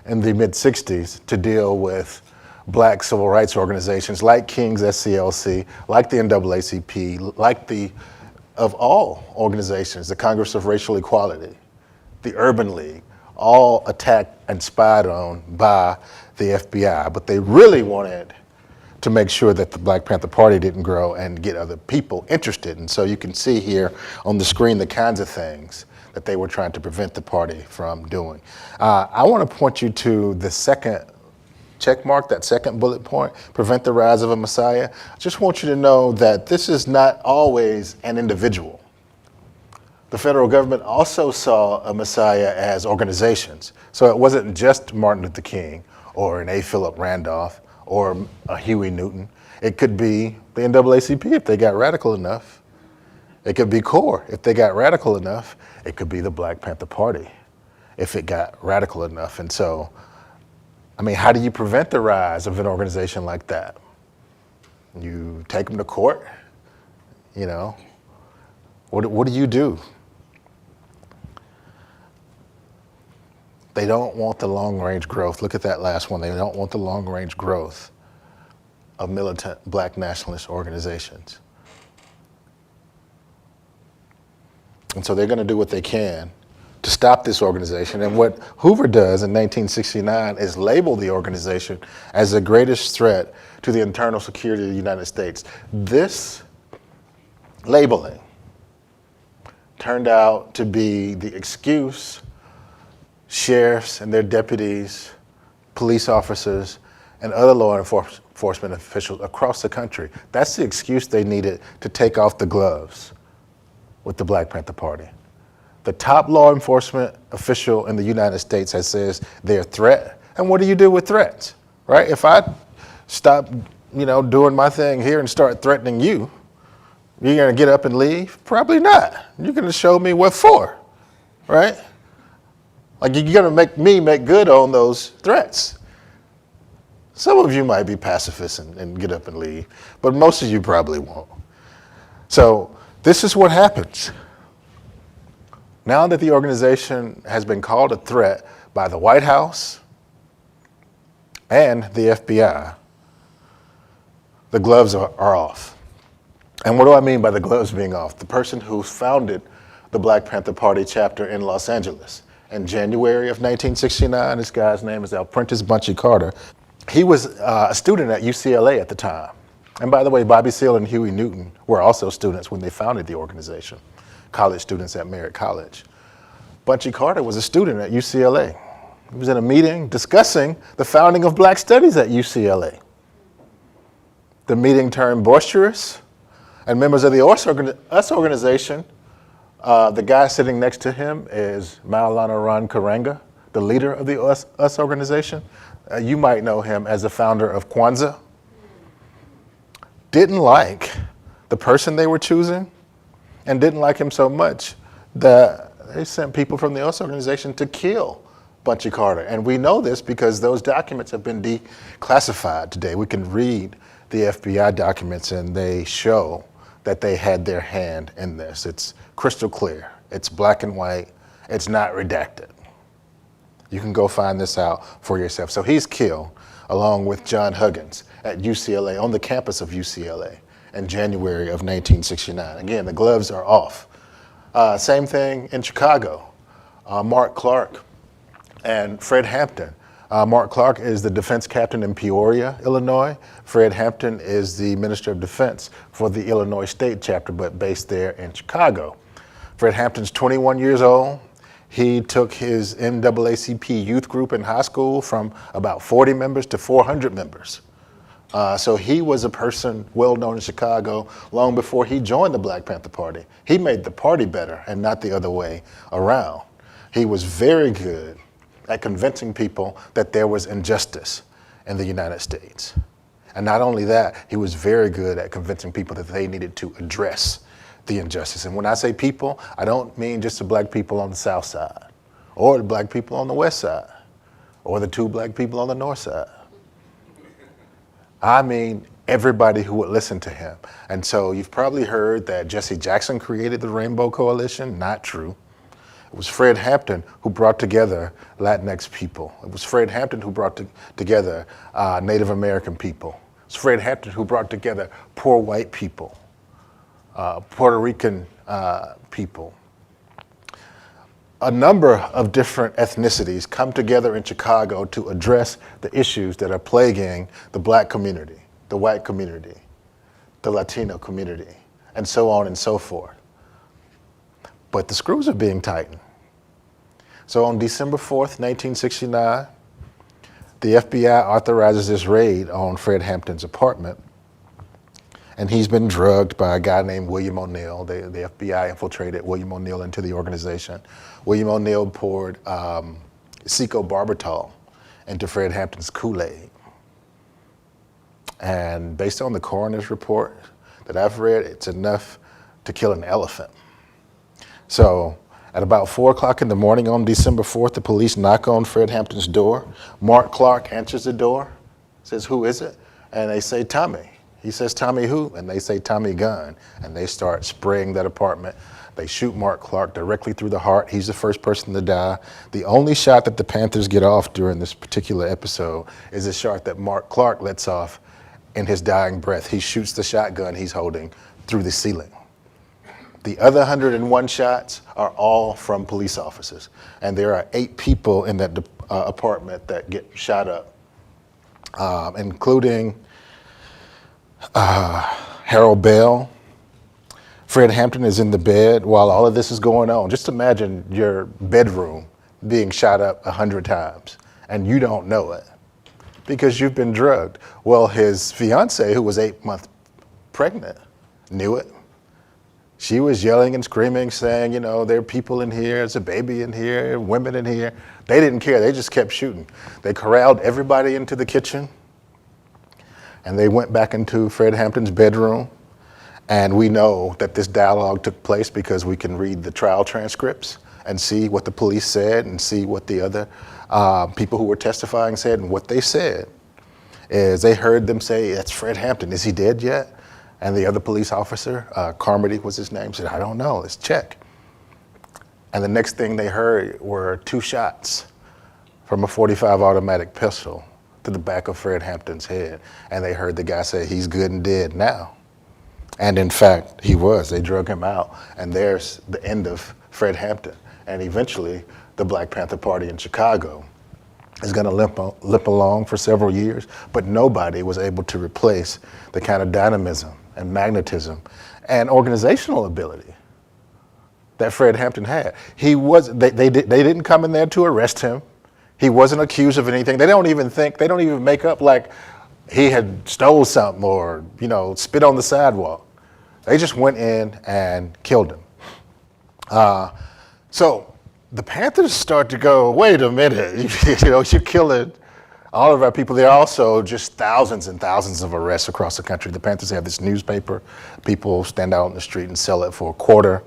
in the mid-'60s to deal with black civil rights organizations like King's SCLC, like the NAACP, like of all organizations, the Congress of Racial Equality, the Urban League, all attacked and spied on by the FBI. But they really wanted to make sure that the Black Panther Party didn't grow and get other people interested. And so you can see here on the screen the kinds of things that they were trying to prevent the party from doing. I want to point you to the second check mark, that second bullet point, prevent the rise of a Messiah. I just want you to know that this is not always an individual. The federal government also saw a messiah as organizations. So it wasn't just Martin Luther King or an A. Philip Randolph or a Huey Newton. It could be the NAACP if they got radical enough. It could be CORE if they got radical enough. It could be the Black Panther Party if it got radical enough. And so, I mean, how do you prevent the rise of an organization like that? You take them to court, you know? What do you do? They don't want the long-range growth. Look at that last one. They don't want the long-range growth of militant Black nationalist organizations. And so they're going to do what they can to stop this organization. And what Hoover does in 1969 is label the organization as the greatest threat to the internal security of the United States. This labeling turned out to be the excuse sheriffs and their deputies, police officers, and other law enforcement officials across the country. That's the excuse they needed to take off the gloves with the Black Panther Party. The top law enforcement official in the United States has says they're a threat. And what do you do with threats, right? If I stop, doing my thing here and start threatening you, you're gonna get up and leave? Probably not. You're gonna show me what for, right? Like you're gonna make me make good on those threats. Some of you might be pacifists and get up and leave, but most of you probably won't. So this is what happens. Now that the organization has been called a threat by the White House and the FBI, the gloves are off. And what do I mean by the gloves being off? The person who founded the Black Panther Party chapter in Los Angeles in January of 1969, this guy's name is Bunchy Carter. He was a student at UCLA at the time. And by the way, Bobby Seale and Huey Newton were also students when they founded the organization, college students at Merritt College. Bunchy Carter was a student at UCLA. He was in a meeting discussing the founding of Black Studies at UCLA. The meeting turned boisterous, and members of the US organization, the guy sitting next to him is Maulana Ron Karanga, the leader of the US organization. You might know him as the founder of Kwanzaa. Didn't like the person they were choosing and didn't like him so much that they sent people from the US organization to kill Bunchy Carter. And we know this because those documents have been declassified today. We can read the FBI documents and they show that they had their hand in this. It's crystal clear. It's black and white. It's not redacted. You can go find this out for yourself. So he's killed along with John Huggins at UCLA, on the campus of UCLA in January of 1969. Again, the gloves are off. Same thing in Chicago. Mark Clark and Fred Hampton. Mark Clark is the defense captain in Peoria, Illinois. Fred Hampton is the Minister of Defense for the Illinois State chapter, but based there in Chicago. Fred Hampton's 21 years old. He took his NAACP youth group in high school from about 40 members to 400 members. So he was a person well known in Chicago long before he joined the Black Panther Party. He made the party better and not the other way around. He was very good at convincing people that there was injustice in the United States. And not only that, he was very good at convincing people that they needed to address the injustice. And when I say people, I don't mean just the black people on the south side, or the black people on the west side, or the two black people on the north side. I mean everybody who would listen to him. And so you've probably heard that Jesse Jackson created the Rainbow Coalition. Not true. It was Fred Hampton who brought together Latinx people. It was Fred Hampton who brought together Native American people. It's Fred Hampton who brought together poor white people, Puerto Rican people. A number of different ethnicities come together in Chicago to address the issues that are plaguing the black community, the white community, the Latino community, and so on and so forth. But the screws are being tightened. So on December 4th, 1969, the FBI authorizes this raid on Fred Hampton's apartment. and he's been drugged by a guy named William O'Neill. The FBI infiltrated William O'Neill into the organization. William O'Neill poured secobarbital into Fred Hampton's Kool-Aid. And based on the coroner's report that I've read, it's enough to kill an elephant. So at about 4 o'clock in the morning on December 4th, the police knock on Fred Hampton's door. Mark Clark answers the door, says, "Who is it?" And they say, "Tommy." He says, "Tommy who?" And they say, "Tommy Gunn." And they start spraying that apartment. They shoot Mark Clark directly through the heart. He's the first person to die. The only shot that the Panthers get off during this particular episode is a shot that Mark Clark lets off in his dying breath. He shoots the shotgun he's holding through the ceiling. The other 101 shots are all from police officers. And there are 8 people in that apartment that get shot up, including Harold Bell. Fred Hampton is in the bed while all of this is going on. Just imagine your bedroom being shot up 100 times and you don't know it because you've been drugged. Well, his fiance, who was 8 months pregnant, knew it. She was yelling and screaming, saying, you know, there are people in here, there's a baby in here, women in here. They didn't care, they just kept shooting. They corralled everybody into the kitchen and they went back into Fred Hampton's bedroom. And we know that this dialogue took place because we can read the trial transcripts and see what the police said and see what the other people who were testifying said. And what they said is they heard them say, "That's Fred Hampton, is he dead yet?" And the other police officer, Carmody was his name, said, "I don't know, let's check." And the next thing they heard were 2 shots from a .45 automatic pistol to the back of Fred Hampton's head. And they heard the guy say, "He's good and dead now." And in fact, he was. They drug him out. And there's the end of Fred Hampton. And eventually, the Black Panther Party in Chicago is going to limp along for several years, but nobody was able to replace the kind of dynamism and magnetism and organizational ability that Fred Hampton had. They didn't come in there to arrest him. He wasn't accused of anything. They don't even make up like he had stole something or, you know, spit on the sidewalk. They just went in and killed him. So the Panthers start to go, wait a minute, you know, you're killing all of our people. There are also just thousands and thousands of arrests across the country. The Panthers have this newspaper. People stand out in the street and sell it for a quarter.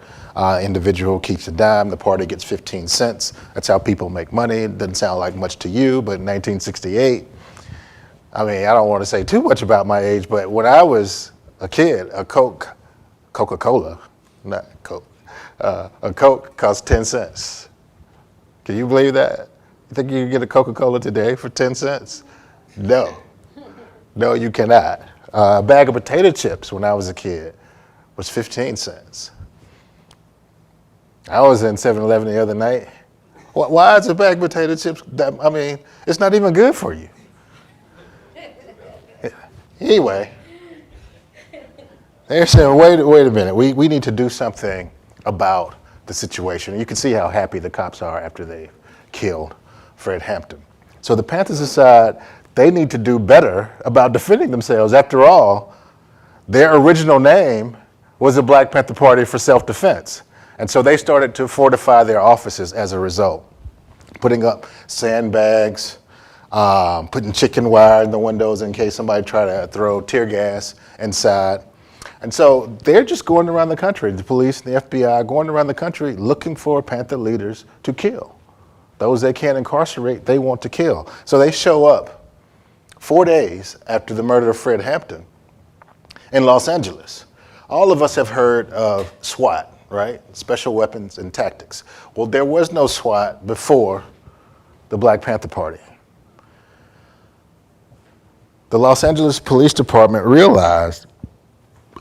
Individual keeps a dime. The party gets 15 cents. That's how people make money. It doesn't sound like much to you, but in 1968, I mean, I don't want to say too much about my age, but when I was a kid, a Coca-Cola, not Coke, a Coke cost 10 cents. Can you believe that? You think you can get a Coca-Cola today for 10 cents? No. No, you cannot. A bag of potato chips when I was a kid was 15 cents. I was in 7-Eleven the other night. Why is a bag of potato chips, I mean, it's not even good for you. Anyway, they're saying, wait a minute, we need to do something about the situation. And you can see how happy the cops are after they killed Fred Hampton. So the Panthers decide they need to do better about defending themselves. After all, their original name was the Black Panther Party for Self-Defense. And so they started to fortify their offices as a result, putting up sandbags, putting chicken wire in the windows in case somebody tried to throw tear gas inside. And so they're just going around the country, the police and the FBI going around the country looking for Panther leaders to kill. Those they can't incarcerate, they want to kill. So they show up 4 days after the murder of Fred Hampton in Los Angeles. All of us have heard of SWAT, right? Special Weapons and Tactics. Well, there was no SWAT before the Black Panther Party. The Los Angeles Police Department realized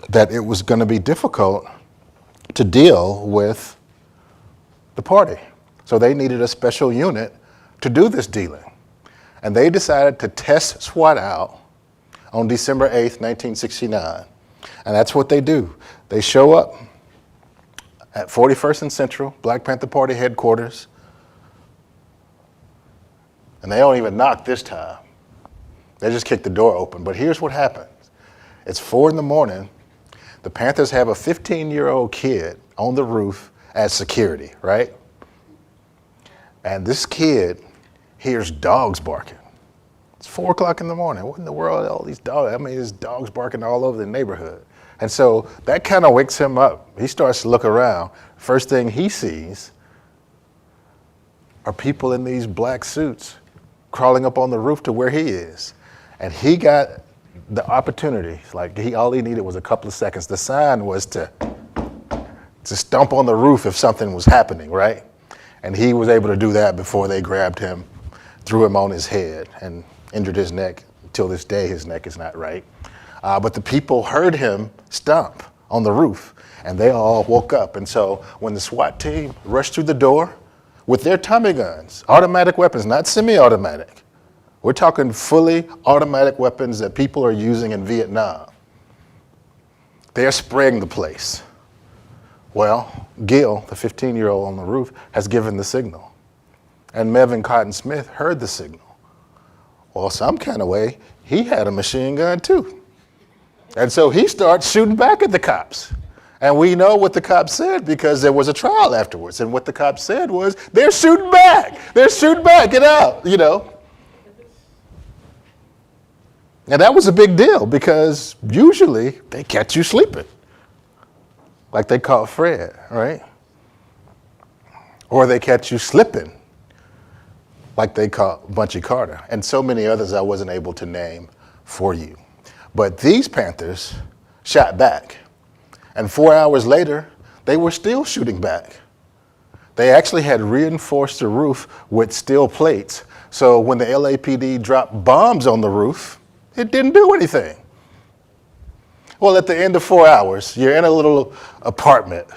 that it was going to be difficult to deal with the party. So they needed a special unit to do this dealing. And they decided to test SWAT out on December 8th, 1969. And that's what they do. They show up at 41st and Central, Black Panther Party headquarters. And they don't even knock this time. They just kick the door open. But here's what happens. It's 4 in the morning The Panthers have a 15-year-old kid on the roof as security, right? And this kid hears dogs barking. It's 4 o'clock in the morning. What in the world are all these dogs? I mean, there's dogs barking all over the neighborhood. And so that kind of wakes him up. He starts to look around. First thing he sees are people in these black suits crawling up on the roof to where he is. And he got the opportunity, like all he needed was a couple of seconds. The sign was to stomp on the roof if something was happening, right? And he was able to do that before they grabbed him, threw him on his head, and injured his neck. Till this day, his neck is not right. But the people heard him stomp on the roof, and they all woke up. And so when the SWAT team rushed through the door with their Tommy guns, automatic weapons, not semi-automatic, we're talking fully automatic weapons that people are using in Vietnam, they're spraying the place. Well, Gil, the 15-year-old on the roof, has given the signal. And Melvin Cotton Smith heard the signal. Well, some kind of way, he had a machine gun too. And so he starts shooting back at the cops. And we know what the cops said because there was a trial afterwards. And what the cops said was, they're shooting back. They're shooting back, get out, you know. And that was a big deal because usually they catch you sleeping. Like they caught Fred, right? Or they catch you slipping, like they caught Bunchy Carter, and so many others I wasn't able to name for you. But these Panthers shot back, and 4 hours later, they were still shooting back. They actually had reinforced the roof with steel plates, so when the LAPD dropped bombs on the roof, it didn't do anything. Well, at the end of 4 hours, you're in a little apartment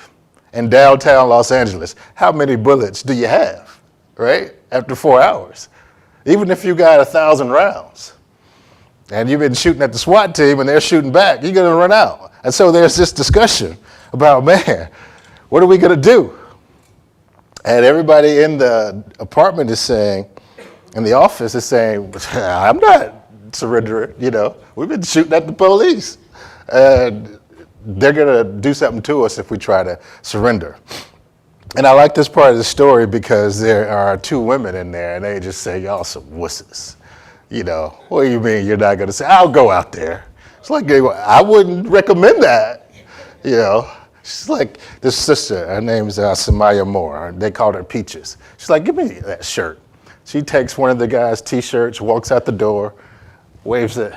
in downtown Los Angeles. How many bullets do you have, right? After 4 hours, even if you got 1,000 rounds and you've been shooting at the SWAT team and they're shooting back, you're gonna run out. And so there's this discussion about, man, what are we gonna do? And everybody in the apartment is saying, in the office is saying, I'm not surrendering, you know, we've been shooting at the police. And they're gonna do something to us if we try to surrender. And I like this part of the story because there are 2 women in there and they just say, y'all some wusses. You know, what do you mean you're not gonna say, I'll go out there? It's like, I wouldn't recommend that. You know, she's like, this sister, her name's Samaya Moore. They called her Peaches. She's like, give me that shirt. She takes one of the guy's t-shirts, walks out the door, waves it.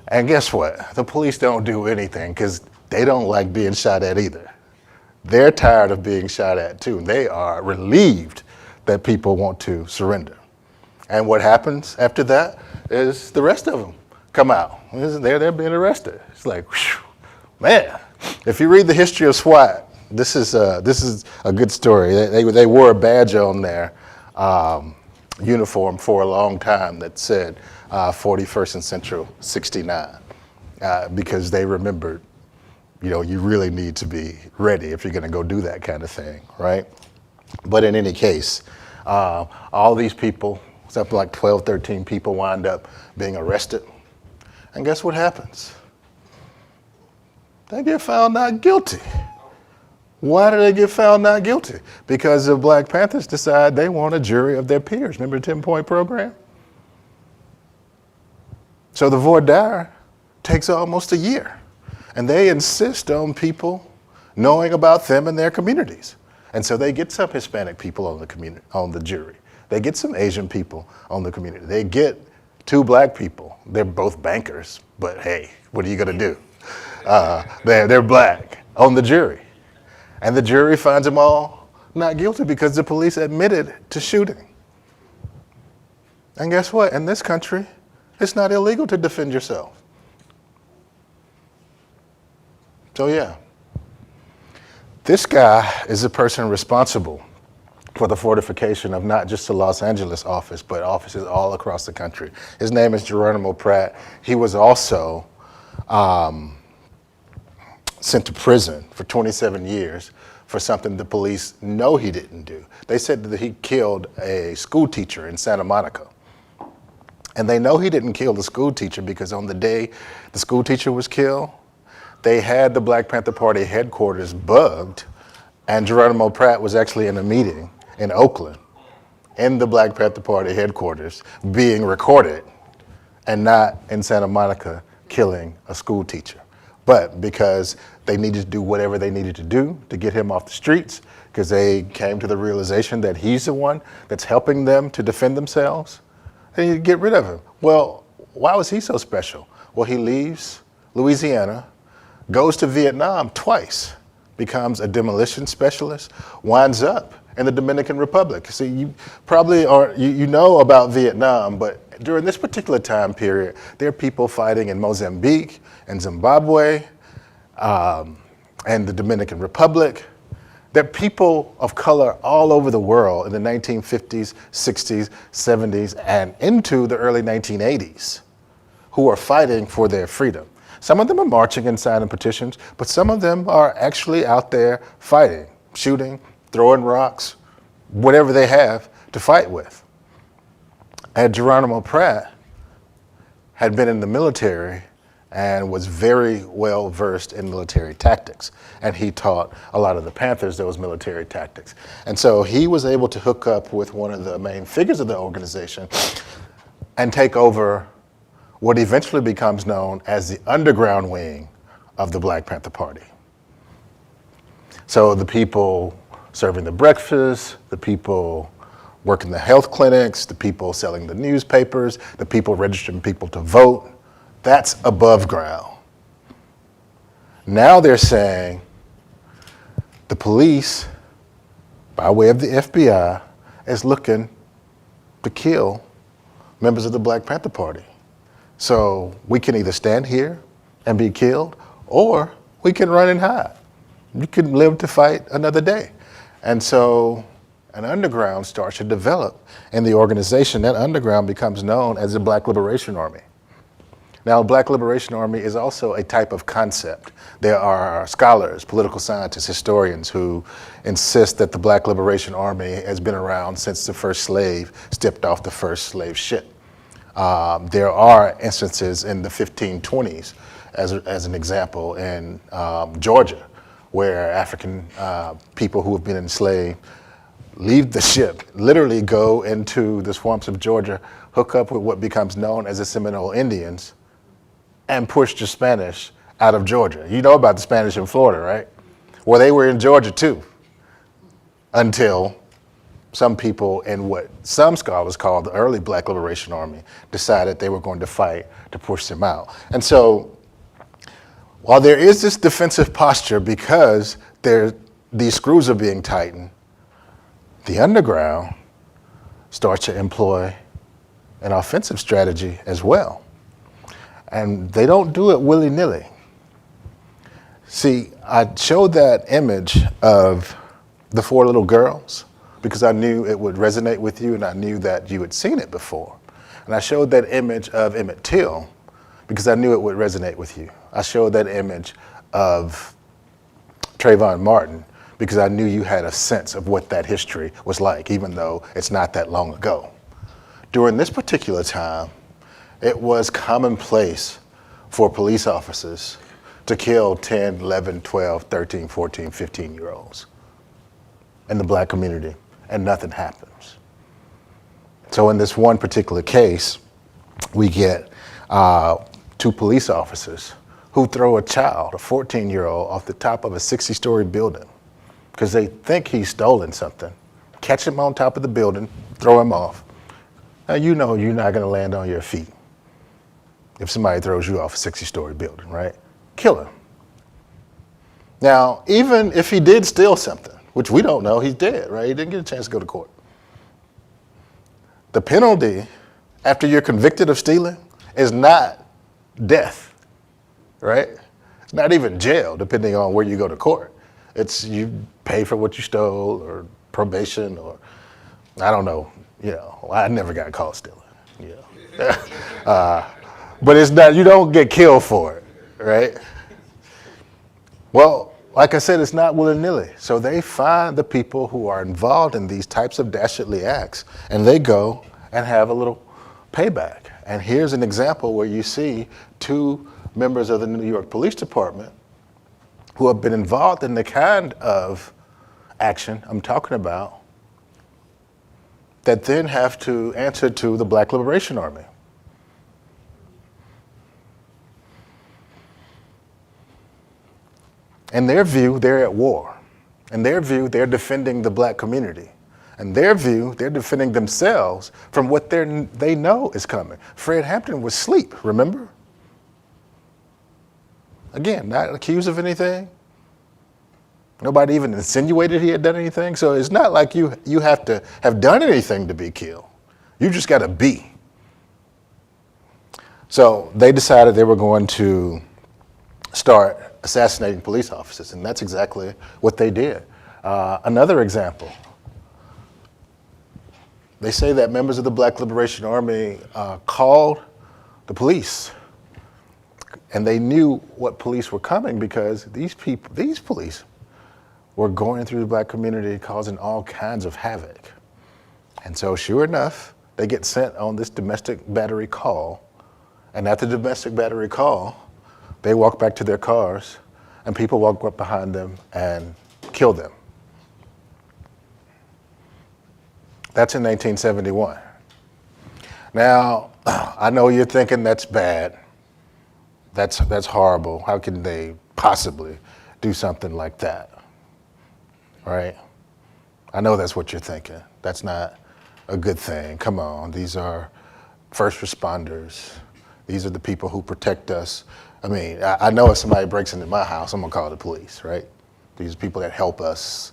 And guess what? The police don't do anything because they don't like being shot at either. They're tired of being shot at too. They are relieved that people want to surrender. And what happens after that is the rest of them come out. They're being arrested. It's like, whew, man. If you read the history of SWAT, this is a good story. They wore a badge on their uniform for a long time that said 41st and Central 69 because they remembered, you know, you really need to be ready if you're going to go do that kind of thing, right? But in any case, all these people, something like 12, 13 people wind up being arrested. And guess what happens? They get found not guilty. Why do they get found not guilty? Because the Black Panthers decide they want a jury of their peers. Remember the 10-point program? So the voir dire takes almost a year. And they insist on people knowing about them and their communities. And so they get some Hispanic people on the jury. They get some Asian people on the community. They get 2 black people. They're both bankers, but hey, what are you gonna do? They're black on the jury. And the jury finds them all not guilty because the police admitted to shooting. And guess what? In this country, it's not illegal to defend yourself. So yeah, this guy is the person responsible for the fortification of not just the Los Angeles office, but offices all across the country. His name is Geronimo Pratt. He was also sent to prison for 27 years for something the police know he didn't do. They said that he killed a school teacher in Santa Monica. And they know he didn't kill the school teacher because on the day the school teacher was killed, they had the Black Panther Party headquarters bugged, and Geronimo Pratt was actually in a meeting in Oakland, in the Black Panther Party headquarters, being recorded, and not in Santa Monica killing a school teacher. But because they needed to do whatever they needed to do to get him off the streets, because they came to the realization that he's the one that's helping them to defend themselves, they need to get rid of him. Well, why was he so special? Well, he leaves Louisiana, goes to Vietnam twice, becomes a demolition specialist, winds up in the Dominican Republic. See, you probably you know about Vietnam, but during this particular time period, there are people fighting in Mozambique and Zimbabwe and the Dominican Republic. There are people of color all over the world in the 1950s, 60s, 70s, and into the early 1980s who are fighting for their freedom. Some of them are marching and signing petitions, but some of them are actually out there fighting, shooting, throwing rocks, whatever they have to fight with. And Geronimo Pratt had been in the military and was very well versed in military tactics. And he taught a lot of the Panthers those military tactics. And so he was able to hook up with one of the main figures of the organization and take over what eventually becomes known as the underground wing of the Black Panther Party. So the people serving the breakfast, the people working the health clinics, the people selling the newspapers, the people registering people to vote, that's above ground. Now they're saying the police, by way of the FBI, is looking to kill members of the Black Panther Party. So we can either stand here and be killed, or we can run and hide. You can live to fight another day. And so an underground starts to develop in the organization. That underground becomes known as the Black Liberation Army. Now, Black Liberation Army is also a type of concept. There are scholars, political scientists, historians who insist that the Black Liberation Army has been around since the first slave stepped off the first slave ship. There are instances in the 1520s, as an example, in Georgia, where African people who have been enslaved leave the ship, literally go into the swamps of Georgia, hook up with what becomes known as the Seminole Indians, and push the Spanish out of Georgia. You know about the Spanish in Florida, right? Well, they were in Georgia too, until some people in what some scholars call the early Black Liberation Army decided they were going to fight to push them out. And so while there is this defensive posture because these screws are being tightened, the underground starts to employ an offensive strategy as well. And they don't do it willy-nilly. See, I showed that image of the four little girls because I knew it would resonate with you and I knew that you had seen it before. And I showed that image of Emmett Till because I knew it would resonate with you. I showed that image of Trayvon Martin because I knew you had a sense of what that history was like, even though it's not that long ago. During this particular time, it was commonplace for police officers to kill 10, 11, 12, 13, 14, 15-year-olds in the Black community, and nothing happens. So in this one particular case, we get two police officers who throw a child, a 14-year-old, off the top of a 60-story building because they think he's stolen something. Catch him on top of the building, throw him off. Now you know you're not gonna land on your feet if somebody throws you off a 60-story building, right? Kill him. Now, even if he did steal something, which we don't know, he's dead, right? He didn't get a chance to go to court. The penalty after you're convicted of stealing is not death, right? It's not even jail, depending on where you go to court. It's you pay for what you stole or probation or, I don't know, I never got caught stealing, but it's not, you don't get killed for it, right? Well, like I said, it's not willy-nilly. So they find the people who are involved in these types of dastardly acts, and they go and have a little payback. And here's an example where you see two members of the New York Police Department who have been involved in the kind of action I'm talking about that then have to answer to the Black Liberation Army. In their view, they're at war. In their view, they're defending the black community. In their view, they're defending themselves from what they know is coming. Fred Hampton was asleep, remember? Again, not accused of anything. Nobody even insinuated he had done anything. So it's not like you have to have done anything to be killed. You just got to be. So they decided they were going to start assassinating police officers, and that's exactly what they did. Another example, they say that members of the Black Liberation Army called the police, and they knew what police were coming because these police were going through the black community causing all kinds of havoc. And so sure enough, they get sent on this domestic battery call, and at the domestic battery call, they walk back to their cars, and people walk up behind them and kill them. That's in 1971. Now, I know you're thinking that's bad. That's horrible. How can they possibly do something like that? Right? I know that's what you're thinking. That's not a good thing. Come on, these are first responders. These are the people who protect us. I mean, I know if somebody breaks into my house, I'm gonna call the police, right? These are people that help us.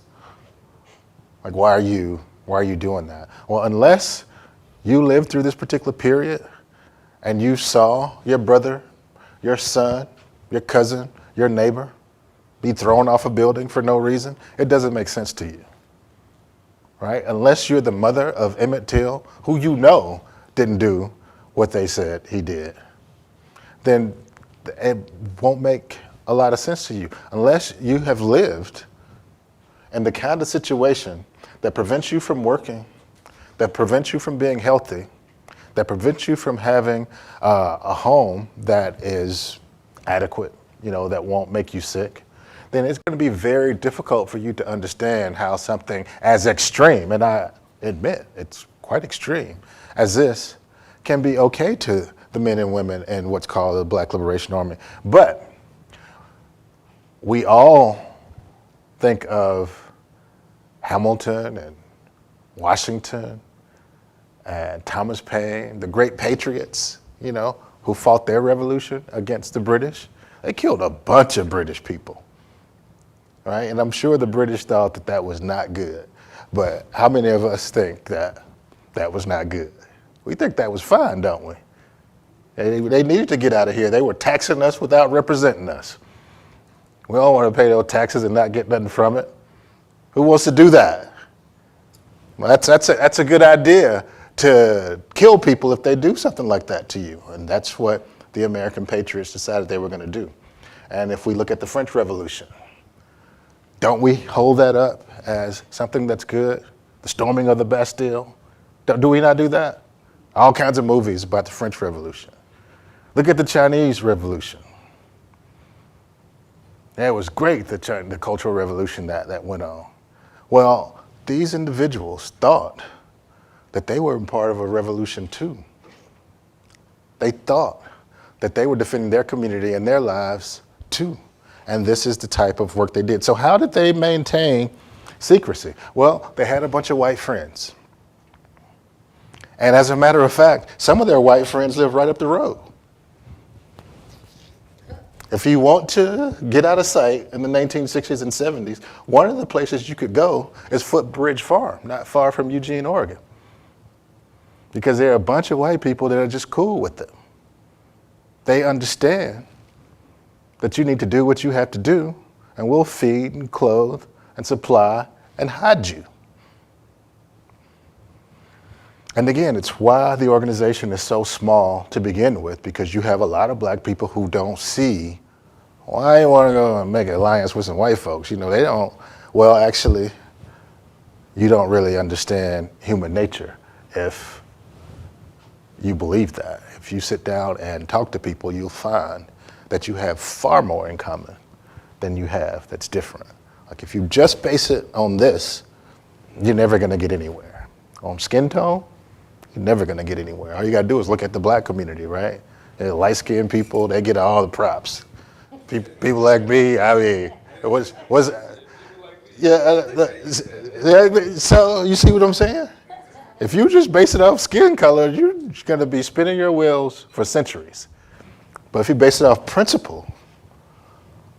Like, why are you doing that? Well, unless you lived through this particular period and you saw your brother, your son, your cousin, your neighbor be thrown off a building for no reason, it doesn't make sense to you, right? Unless you're the mother of Emmett Till, who you know didn't do what they said he did, then it won't make a lot of sense to you. Unless you have lived in the kind of situation that prevents you from working, that prevents you from being healthy, that prevents you from having a home that is adequate, that won't make you sick, then it's going to be very difficult for you to understand how something as extreme, and I admit it's quite extreme, as this can be okay to the men and women in what's called the Black Liberation Army. But we all think of Hamilton and Washington and Thomas Paine, the great patriots, who fought their revolution against the British. They killed a bunch of British people, right? And I'm sure the British thought that that was not good. But how many of us think that that was not good? We think that was fine, don't we? They needed to get out of here. They were taxing us without representing us. We don't want to pay those taxes and not get nothing from it. Who wants to do that? Well, that's a good idea, to kill people if they do something like that to you. And that's what the American patriots decided they were going to do. And if we look at the French Revolution, don't we hold that up as something that's good? The storming of the Bastille? Do we not do that? All kinds of movies about the French Revolution. Look at the Chinese Revolution. It was great, the Cultural Revolution that went on. Well, these individuals thought that they were part of a revolution too. They thought that they were defending their community and their lives too. And this is the type of work they did. So how did they maintain secrecy? Well, they had a bunch of white friends. And as a matter of fact, some of their white friends live right up the road. If you want to get out of sight in the 1960s and 70s, one of the places you could go is Footbridge Farm, not far from Eugene, Oregon. Because there are a bunch of white people that are just cool with it. They understand that you need to do what you have to do, and we'll feed and clothe and supply and hide you. And again, it's why the organization is so small to begin with, because you have a lot of black people who don't see, why you want to go and make an alliance with some white folks? They don't, well, actually, you don't really understand human nature if you believe that. If you sit down and talk to people, you'll find that you have far more in common than you have that's different. Like if you just base it on this, you're never gonna get anywhere. On skin tone, you're never gonna get anywhere. All you gotta do is look at the black community, right? Light-skinned people, they get all the props. People like me, I mean, so you see what I'm saying? If you just base it off skin color, you're gonna be spinning your wheels for centuries. But if you base it off principle,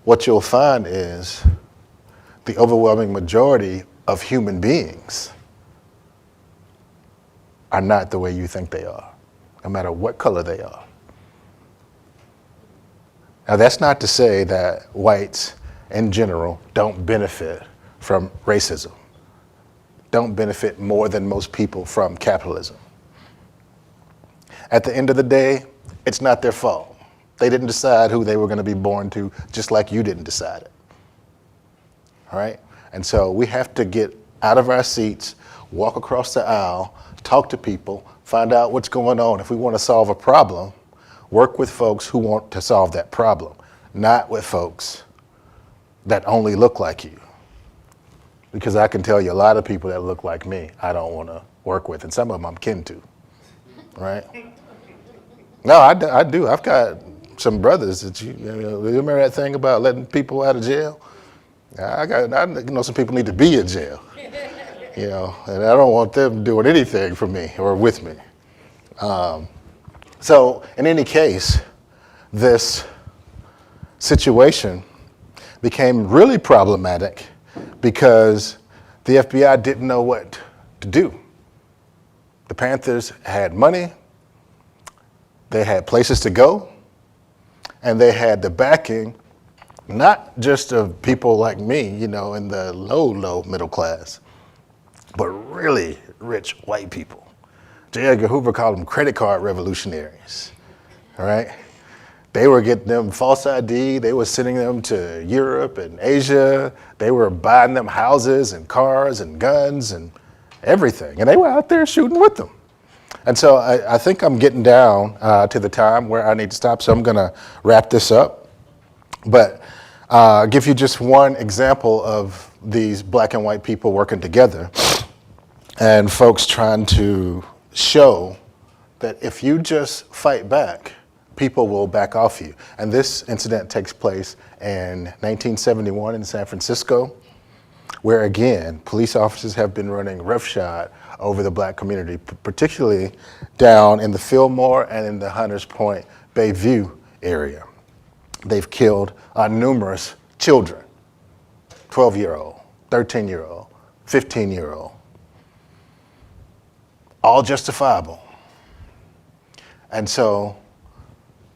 what you'll find is the overwhelming majority of human beings are not the way you think they are, no matter what color they are. Now, that's not to say that whites in general don't benefit from racism, don't benefit more than most people from capitalism. At the end of the day, it's not their fault. They didn't decide who they were going to be born to, just like you didn't decide it. All right? And so we have to get out of our seats, walk across the aisle, talk to people, find out what's going on. If we want to solve a problem, work with folks who want to solve that problem, not with folks that only look like you. Because I can tell you a lot of people that look like me, I don't want to work with, and some of them I'm kin to, right? No, I do. I've got some brothers that you remember that thing about letting people out of jail? I know some people need to be in jail, and I don't want them doing anything for me or with me. So in any case, this situation became really problematic because the FBI didn't know what to do. The Panthers had money, they had places to go, and they had the backing, not just of people like me, in the low middle class, but really rich white people. J. Edgar Hoover called them credit card revolutionaries, all right? They were getting them false ID, they were sending them to Europe and Asia, they were buying them houses and cars and guns and everything, and they were out there shooting with them. And so I think I'm getting down to the time where I need to stop, so I'm gonna wrap this up. But give you just one example of these black and white people working together and folks trying to show that if you just fight back, people will back off you. And this incident takes place in 1971 in San Francisco, where again, police officers have been running roughshod over the black community, particularly down in the Fillmore and in the Hunters Point Bayview area. They've killed numerous children, 12-year-old, 13-year-old, 15-year-old, all justifiable. And so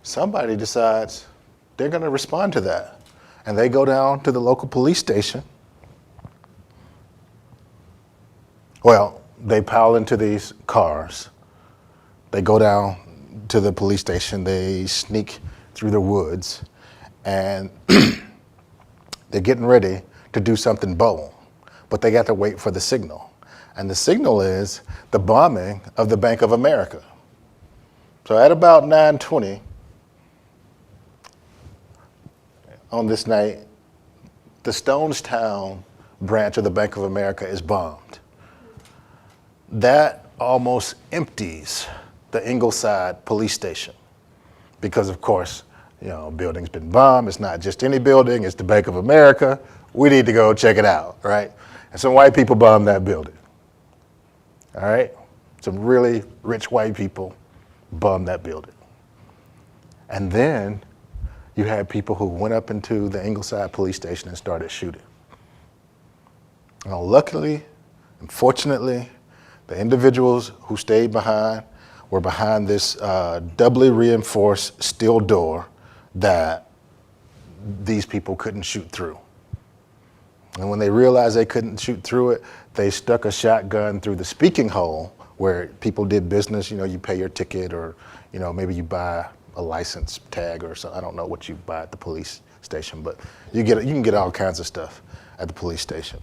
somebody decides they're gonna respond to that. And they go down to the local police station. Well, they pile into these cars. They go down to the police station, they sneak through the woods, and they're getting ready to do something bold, but they got to wait for the signal. And the signal is the bombing of the Bank of America. So at about 9:20 on this night, the Stonestown branch of the Bank of America is bombed. That almost empties the Ingleside police station because, of course, building's been bombed. It's not just any building, it's the Bank of America. We need to go check it out, right? And some white people bombed that building, all right? Some really rich white people bombed that building. And then you had people who went up into the Ingleside police station and started shooting. Now, luckily, unfortunately, the individuals who stayed behind were behind this doubly reinforced steel door that these people couldn't shoot through. And when they realized they couldn't shoot through it, they stuck a shotgun through the speaking hole where people did business. You pay your ticket, or maybe you buy a license tag or something. I don't know what you buy at the police station, but you can get all kinds of stuff at the police station.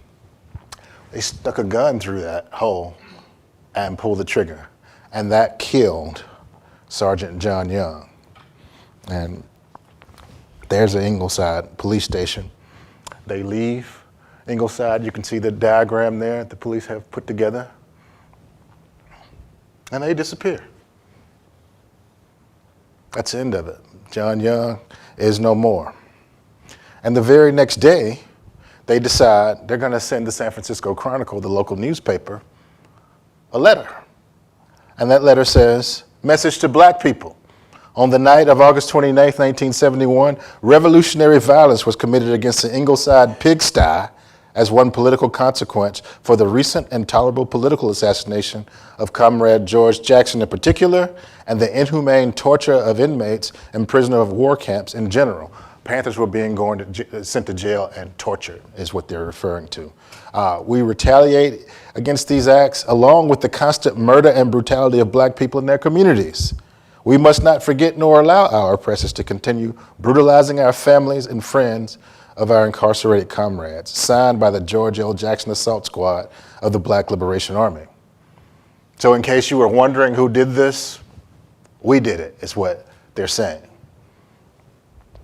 They stuck a gun through that hole and pulled the trigger, and that killed Sergeant John Young. And there's the Ingleside police station. They leave Ingleside. You can see the diagram there the police have put together. And they disappear. That's the end of it. John Young is no more. And the very next day, they decide they're going to send the San Francisco Chronicle, the local newspaper, a letter. And that letter says, "Message to black people. On the night of August 29th, 1971, revolutionary violence was committed against the Ingleside pigsty as one political consequence for the recent intolerable political assassination of Comrade George Jackson in particular, and the inhumane torture of inmates and prisoner of war camps in general." Panthers were being sent to jail and tortured is what they're referring to. We retaliate against these acts along with the constant murder and brutality of black people in their communities. We must not forget nor allow our oppressors to continue brutalizing our families and friends of our incarcerated comrades, signed by the George L. Jackson Assault Squad of the Black Liberation Army. So in case you were wondering who did this, we did it, is what they're saying.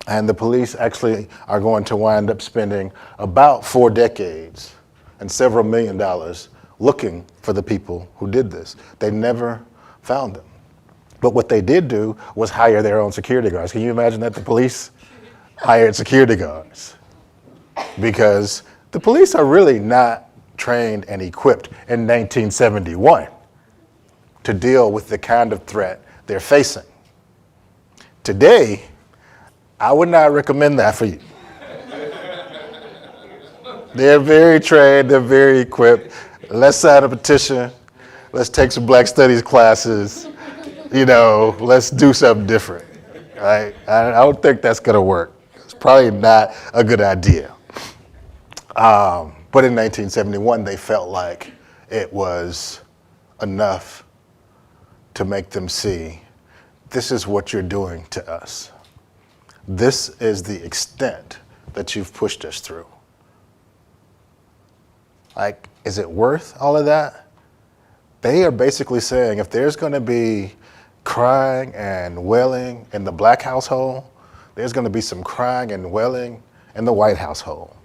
And the police actually are going to wind up spending about 4 decades and several $1 million looking for the people who did this. They never found them. But what they did do was hire their own security guards. Can you imagine that the police hired security guards? Because the police are really not trained and equipped in 1971 to deal with the kind of threat they're facing. Today, I would not recommend that for you. They're very trained, they're very equipped. Let's sign a petition. Let's take some Black Studies classes. Let's do something different, right? I don't think that's gonna work. It's probably not a good idea. But in 1971, they felt like it was enough to make them see, this is what you're doing to us. This is the extent that you've pushed us through. Like, is it worth all of that? They are basically saying if there's gonna be crying and wailing in the black household, there's gonna be some crying and wailing in the white household.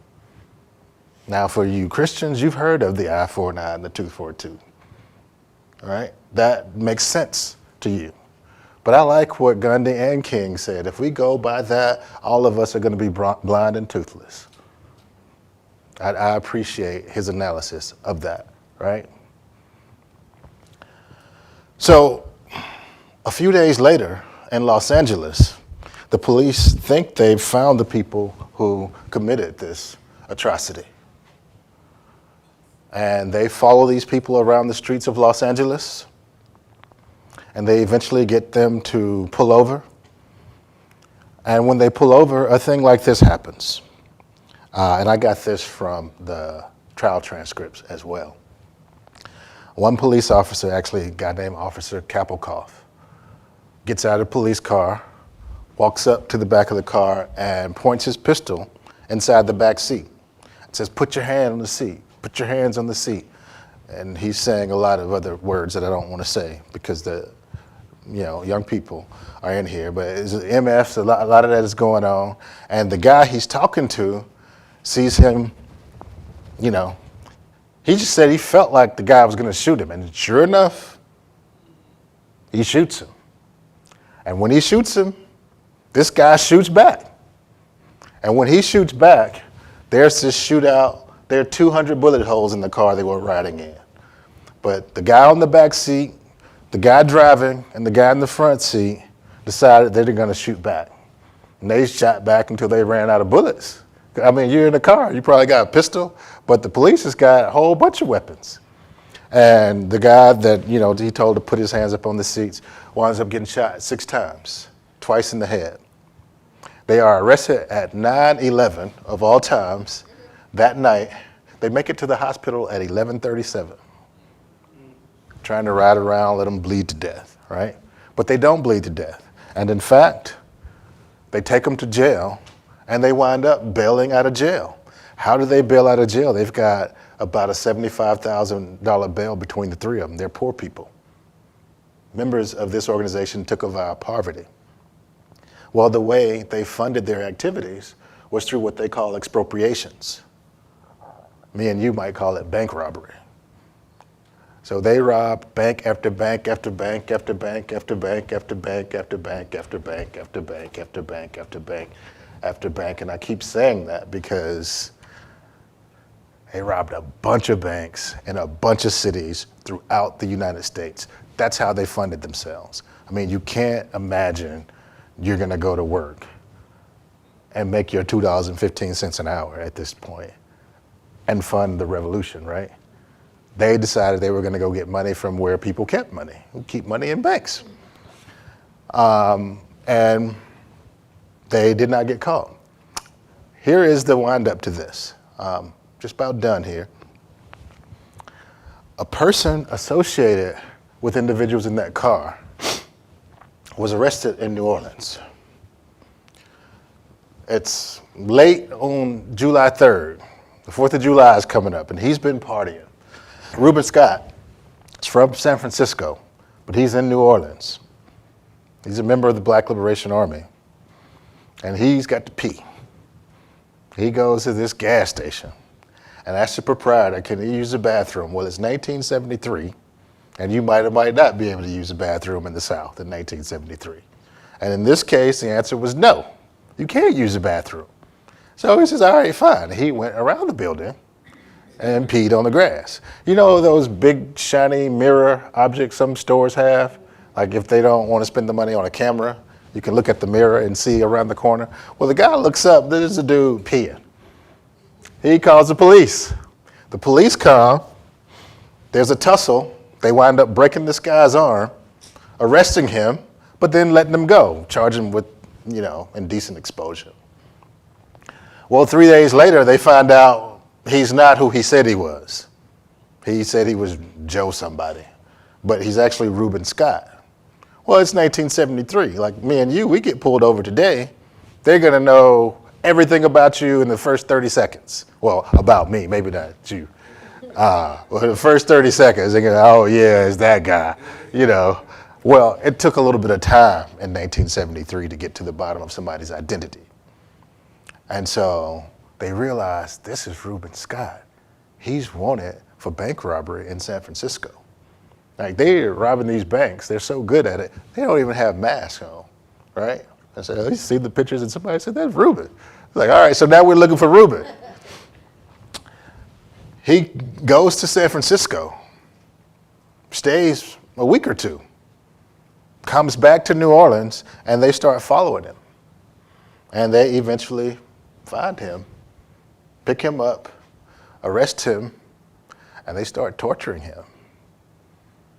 Now for you Christians, you've heard of the eye for an eye and the tooth for a tooth, all right? That makes sense to you. But I like what Gandhi and King said. If we go by that, all of us are gonna be blind and toothless. I appreciate his analysis of that, right? So a few days later in Los Angeles, the police think they've found the people who committed this atrocity. And they follow these people around the streets of Los Angeles, and they eventually get them to pull over. And when they pull over, a thing like this happens. And I got this from the trial transcripts as well. One police officer, actually a guy named Officer Kapelkoff, gets out of the police car, walks up to the back of the car and points his pistol inside the back seat. It says, "Put your hand on the seat, put your hands on the seat." And he's saying a lot of other words that I don't want to say because the young people are in here, but it's MFs, a lot of that is going on. And the guy he's talking to sees him, he just said he felt like the guy was gonna shoot him. And sure enough, he shoots him. And when he shoots him, this guy shoots back. And when he shoots back, there's this shootout. There are 200 bullet holes in the car they were riding in. But the guy on the back seat, the guy driving, and the guy in the front seat decided they were gonna shoot back. And they shot back until they ran out of bullets. I mean, you're in a car, you probably got a pistol, but the police has got a whole bunch of weapons. And the guy that, he told to put his hands up on the seats winds up getting shot 6 times, twice in the head. They are arrested at 9/11 of all times that night. They make it to the hospital at 11:37. Trying to ride around, let them bleed to death, right? But they don't bleed to death. And in fact, they take them to jail and they wind up bailing out of jail. How do they bail out of jail? They've got about a $75,000 bail between the 3 of them. They're poor people. Members of this organization took a vow of poverty. Well, the way they funded their activities was through what they call expropriations. Me and you might call it bank robbery. So they robbed bank after bank after bank after bank after bank after bank after bank after bank after bank after bank after bank after bank. And I keep saying that because they robbed a bunch of banks in a bunch of cities throughout the United States. That's how they funded themselves. I mean, you can't imagine you're gonna go to work and make your $2.15 an hour at this point and fund the revolution, right? They decided they were gonna go get money from where people kept money, who keep money in banks. And they did not get caught. Here is the wind up to this. Just about done here. A person associated with individuals in that car was arrested in New Orleans. It's late on July 3rd. The 4th of July is coming up, and he's been partying. Reuben Scott is from San Francisco, but he's in New Orleans. He's a member of the Black Liberation Army, and he's got to pee. He goes to this gas station and asks the proprietor, can he use the bathroom? Well, it's 1973, and you might or might not be able to use a bathroom in the South in 1973. And in this case, the answer was no, you can't use the bathroom. So he says, all right, fine. He went around the building and peed on the grass. You know those big shiny mirror objects some stores have? Like if they don't want to spend the money on a camera, you can look at the mirror and see around the corner. Well, the guy looks up, there's a dude peeing. He calls the police. The police come, there's a tussle. They wind up breaking this guy's arm, arresting him, but then letting him go, charging him with, indecent exposure. Well, 3 days later, they find out he's not who he said he was. He said he was Joe somebody, but he's actually Reuben Scott. Well, it's 1973. Like me and you, we get pulled over today. They're gonna know everything about you in the first 30 seconds. Well, about me, maybe not you. Well, the first 30 seconds, they're gonna, oh yeah, it's that guy, Well, it took a little bit of time in 1973 to get to the bottom of somebody's identity. And so they realized this is Reuben Scott. He's wanted for bank robbery in San Francisco. Like they're robbing these banks, they're so good at it, they don't even have masks on, right? I said, oh, you see the pictures, and somebody said, that's Reuben. Like, all right, so now we're looking for Reuben. He goes to San Francisco, stays a week or two, comes back to New Orleans, and they start following him. And they eventually find him, pick him up, arrest him, and they start torturing him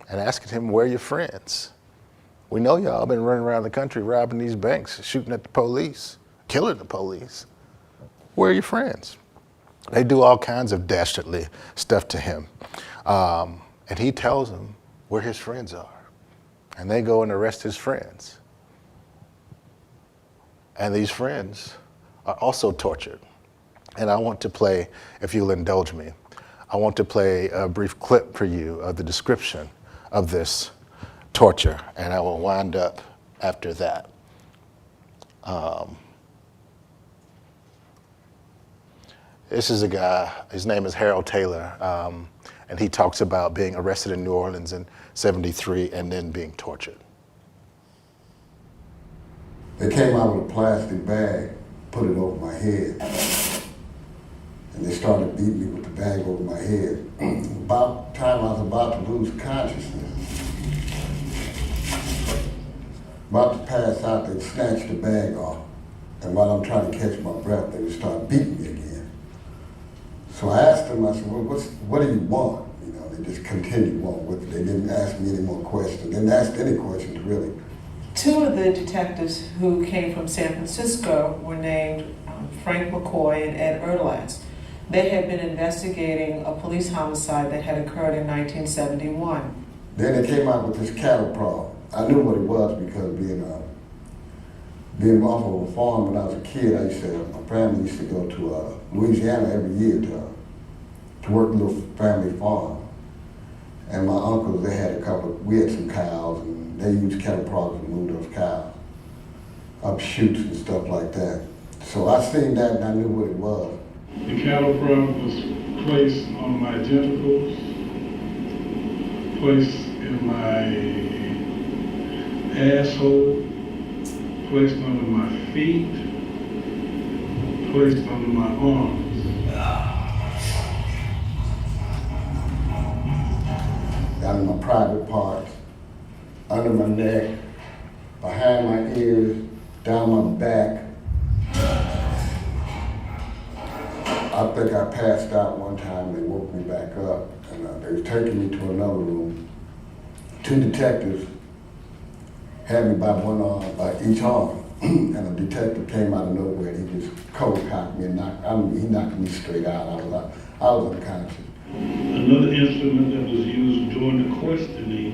and asking him, where are your friends? We know y'all been running around the country robbing these banks, shooting at the police, killing the police. Where are your friends? They do all kinds of dastardly stuff to him. And he tells them where his friends are. And they go and arrest his friends. And these friends are also tortured. And I want to play, if you'll indulge me, I want to play a brief clip for you of the description of this torture, and I will wind up after that. This is a guy, his name is Harold Taylor, and he talks about being arrested in New Orleans in '73 and then being tortured.
They came out with a plastic bag, put it over my head, and they started beating me with the bag over my head. About the time I was about to lose consciousness, about to pass out, they'd snatch the bag off, and while I'm trying to catch my breath, they would start beating me again. So I asked them, I said, well, what do you want? They just continued on with it. They didn't ask me any more questions. They didn't ask any questions, really.
Two of the detectives who came from San Francisco were named Frank McCoy and Ed Erdelatz. They had been investigating a police homicide that had occurred in 1971.
Then they came out with this cattle prod. I knew what it was because being off of a farm when I was a kid, my family used to go to Louisiana every year to work a little family farm. And my uncles, we had some cows, and they used cattle prods to move those cows up chutes and stuff like that. So I seen that and I knew what it was.
The cattle prod was placed on my genitals, placed in my asshole, placed under my feet, placed under my arms.
Down in my private parts, under my neck, behind my ears, down my back. I think I passed out one time, they woke me back up, and they was taking me to another room. Two detectives had me by one arm, by each arm, and a detective came out of nowhere, and he just cold cocked me and he knocked me straight out. I was unconscious.
Another instrument that was used during the questioning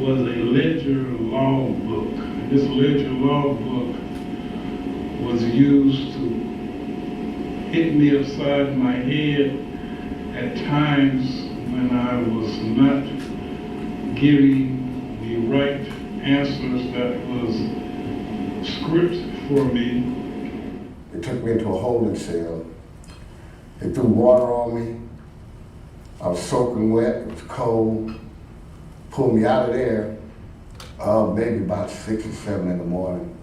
was a ledger logbook. This ledger logbook was used to hit me upside my head at times when I was not giving the right answers that was scripted for me.
They took me into a holding cell. They threw water on me. I was soaking wet, it was cold. Pulled me out of there, maybe about 6 or 7 in the morning,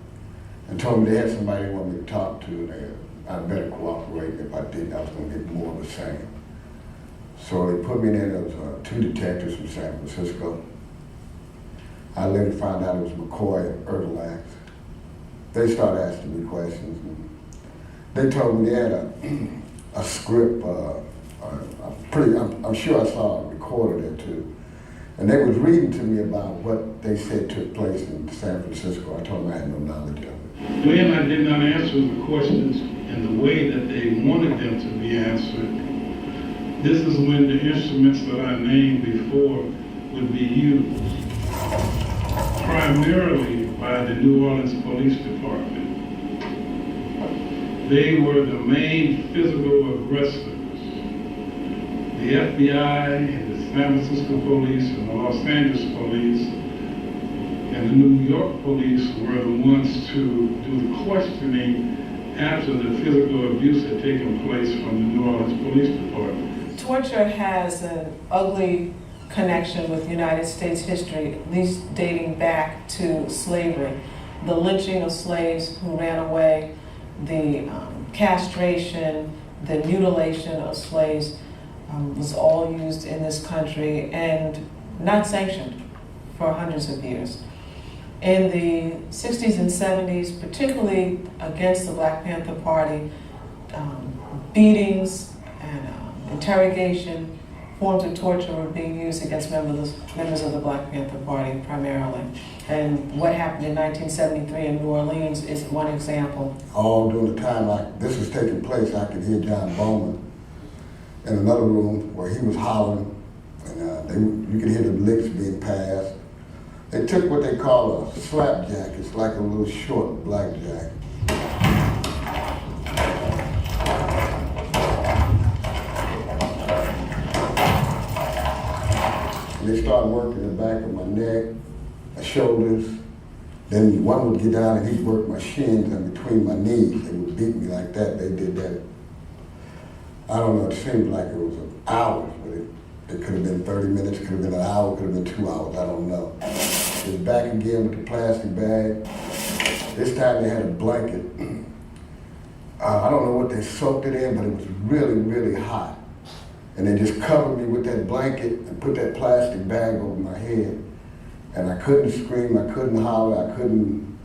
and told me they had somebody they wanted me to talk to. I better cooperate. If I didn't, I was going to get more of the same. So they put me in there. There was 2 detectives from San Francisco. I later found out it was McCoy and Ertelax. They started asking me questions. And they told me they had a script. I'm sure I saw it recorded there too. And they was reading to me about what they said took place in San Francisco. I told them I had no knowledge of it.
When I did not answer the questions in the way that they wanted them to be answered, this is when the instruments that I named before would be used, primarily by the New Orleans Police Department. They were the main physical aggressors. The FBI and the San Francisco police and the Los Angeles police and the New York police were the ones to do the questioning after the physical abuse had taken place from the New Orleans Police Department.
Torture has an ugly connection with United States history, at least dating back to slavery. The lynching of slaves who ran away, the castration, the mutilation of slaves was all used in this country and not sanctioned for hundreds of years. In the 60s and 70s, particularly against the Black Panther Party, beatings and interrogation, forms of torture were being used against members of the Black Panther Party primarily. And what happened in 1973 in New Orleans is one example.
All during the time this was taking place, I could hear John Bowman in another room where he was hollering, and you could hear the licks being passed. They took what they call a slapjack. It's like a little short blackjack. And they started working the back of my neck, my shoulders. Then one would get down and he'd work my shins and between my knees. They would beat me like that. They did that. I don't know, it seemed like it was hours, but it could have been 30 minutes, could have been an hour, could have been 2 hours, I don't know. It was back again with the plastic bag. This time they had a blanket. I don't know what they soaked it in, but it was really, really hot. And they just covered me with that blanket and put that plastic bag over my head. And I couldn't scream, I couldn't holler, I couldn't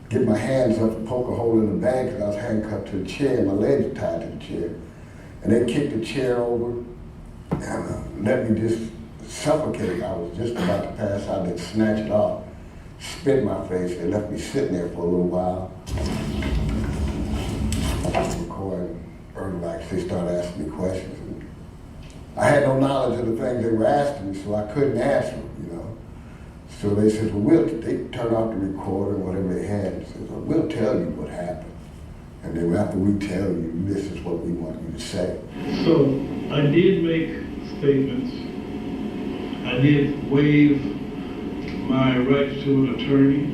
get my hands up to poke a hole in the bag because I was handcuffed to the chair and my legs were tied to the chair. And they kicked the chair over and let me just suffocate. I was just about to pass out. They snatched it off, spit in my face. They left me sitting there for a little while. Recording, like they started asking me questions. And I had no knowledge of the things they were asking me, so I couldn't answer them, you know. So they said, well, they turned off the recorder, whatever they had, and said, well, we'll tell you what happened. And then after we tell you, this is what we want you to say.
So I did make statements. I did waive my right to an attorney.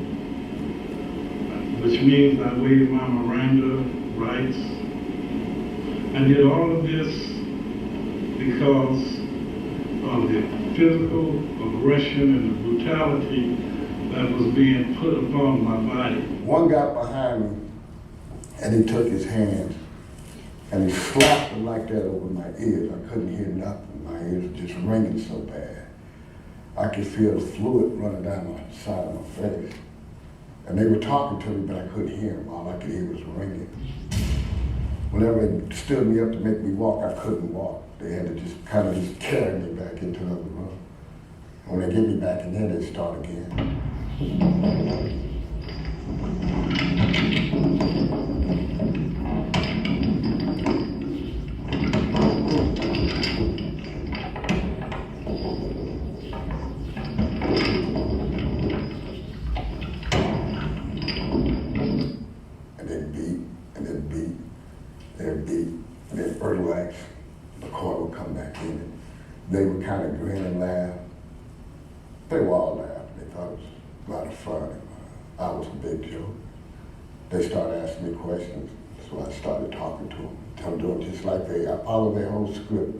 which means I waived my Miranda rights. I did all of this because of the physical aggression and the brutality that was being put upon my body.
One got behind me and he took his hands and he slapped them like that over my ears. I couldn't hear nothing. My ears were just ringing so bad. I could feel the fluid running down the side of my face. And they were talking to me, but I couldn't hear them. All I could hear was ringing. Whenever they stood me up to make me walk, I couldn't walk. They had to just kind of just carry me back into the other room. When they get me back in there, they start again. And then beat, and then beat, and then beat, and then fertilize. The court would come back in. They would kind of grin and laugh. They were all laughing. They thought it was a lot of fun. I was a big joke. They started asking me questions, so I started talking to them, telling them just like I followed their whole script.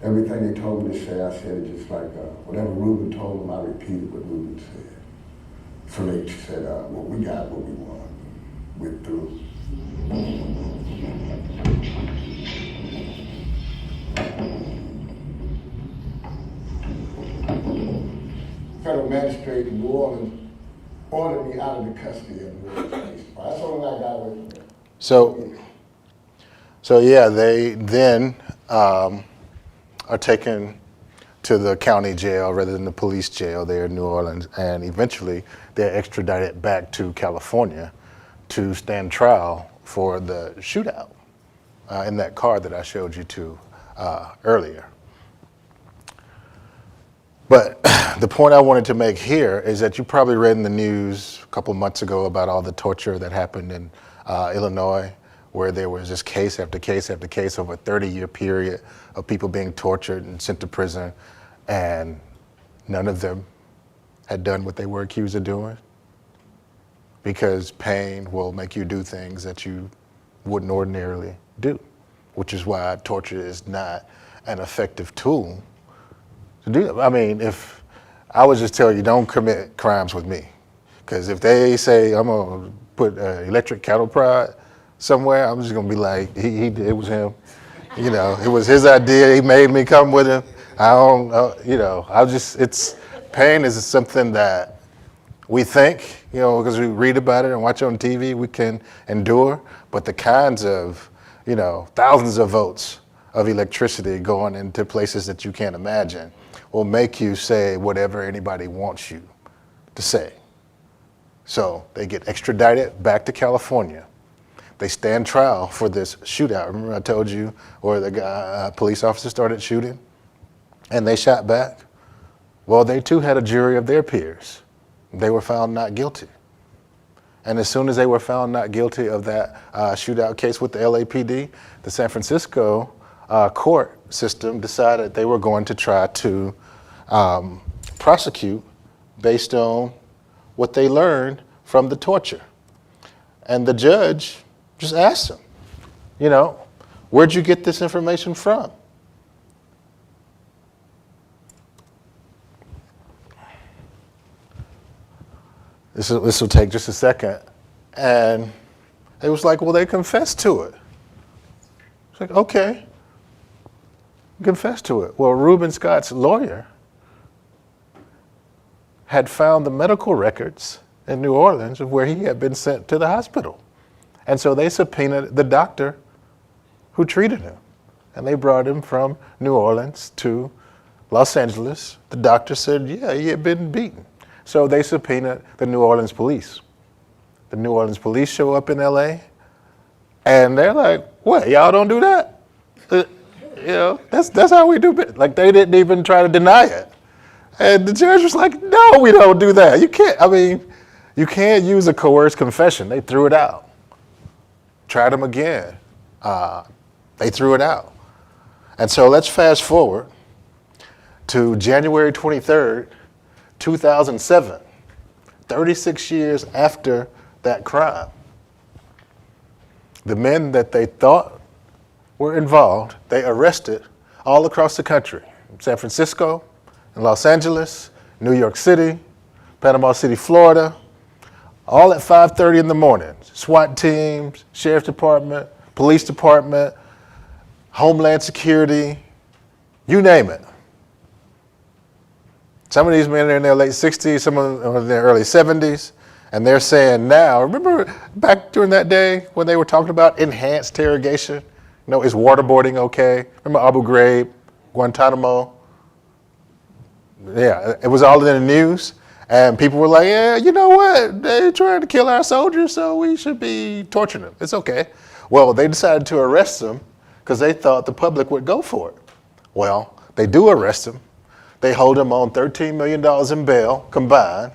Everything they told me to say, I said it just like whatever Ruben told them, I repeated what Ruben said. So they said, well, we got what we want. We're through. Federal magistrate in New Orleans ordered me out of the custody of the New Orleans case. That's the only thing I got away from it.
So yeah, they then are taken to the county jail rather than the police jail there in New Orleans, and eventually they're extradited back to California to stand trial for the shootout in that car that I showed you to earlier. But the point I wanted to make here is that you probably read in the news a couple months ago about all the torture that happened in Illinois, where there was just case after case after case over a 30-year period of people being tortured and sent to prison, and none of them had done what they were accused of doing, because pain will make you do things that you wouldn't ordinarily do, which is why torture is not an effective tool to do that. I mean, if I would just tell you, don't commit crimes with me, because if they say I'm gonna put electric cattle prod somewhere, I'm just gonna be like, it was him. You know, it was his idea. He made me come with him. I don't, pain is something that we think, because we read about it and watch on TV, we can endure, but the kinds of, thousands of volts of electricity going into places that you can't imagine will make you say whatever anybody wants you to say. So they get extradited back to California. They stand trial for this shootout. Remember I told you where the police officer started shooting and they shot back? Well, they too had a jury of their peers. They were found not guilty. And as soon as they were found not guilty of that shootout case with the LAPD, the San Francisco court system decided they were going to try to prosecute based on what they learned from the torture. And the judge just asked them, where'd you get this information from? This will take just a second. And it was like, well, they confessed to it. It's like, okay, confess to it. Well, Reuben Scott's lawyer had found the medical records in New Orleans of where he had been sent to the hospital. And so they subpoenaed the doctor who treated him. And they brought him from New Orleans to Los Angeles. The doctor said, yeah, he had been beaten. So they subpoenaed the New Orleans police. The New Orleans police show up in LA and they're like, what, y'all don't do that? That's how we do it. Like, they didn't even try to deny it. And the judge was like, no, we don't do that. You can't use a coerced confession. They threw it out. Tried them again. They threw it out. And so let's fast forward to January 23rd, 2007, 36 years after that crime. The men that they thought were involved, they arrested all across the country. San Francisco, in Los Angeles, New York City, Panama City, Florida, all at 5:30 in the morning. SWAT teams, Sheriff's Department, Police Department, Homeland Security, you name it. Some of these men are in their late 60s, some of them are in their early 70s, and they're saying now, remember back during that day when they were talking about enhanced interrogation? You know, is waterboarding okay? Remember Abu Ghraib, Guantanamo? Yeah, it was all in the news, and people were like, yeah, you know what? They're trying to kill our soldiers, so we should be torturing them. It's okay. Well, they decided to arrest them because they thought the public would go for it. Well, they do arrest him. They hold him on $13 million in bail combined.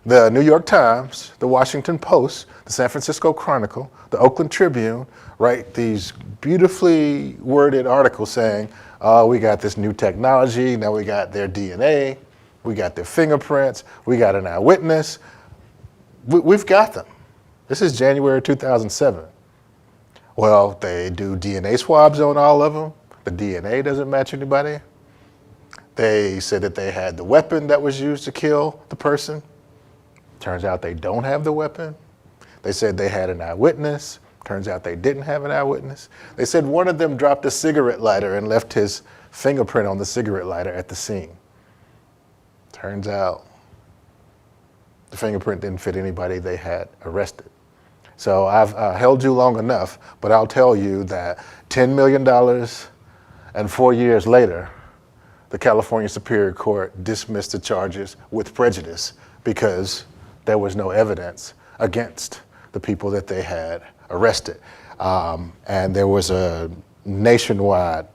The New York Times, the Washington Post, the San Francisco Chronicle, the Oakland Tribune write these beautifully worded articles saying, oh, we got this new technology, now we got their DNA, we got their fingerprints, we got an eyewitness. We've got them. This is January 2007. Well, they do DNA swabs on all of them. The DNA doesn't match anybody. They said that they had the weapon that was used to kill the person. Turns out they don't have the weapon. They said they had an eyewitness. Turns out they didn't have an eyewitness. They said one of them dropped a cigarette lighter and left his fingerprint on the cigarette lighter at the scene. Turns out the fingerprint didn't fit anybody they had arrested. So I've held you long enough, but I'll tell you that $10 million and 4 years later, the California Superior Court dismissed the charges with prejudice because there was no evidence against the people that they had arrested. And there was a nationwide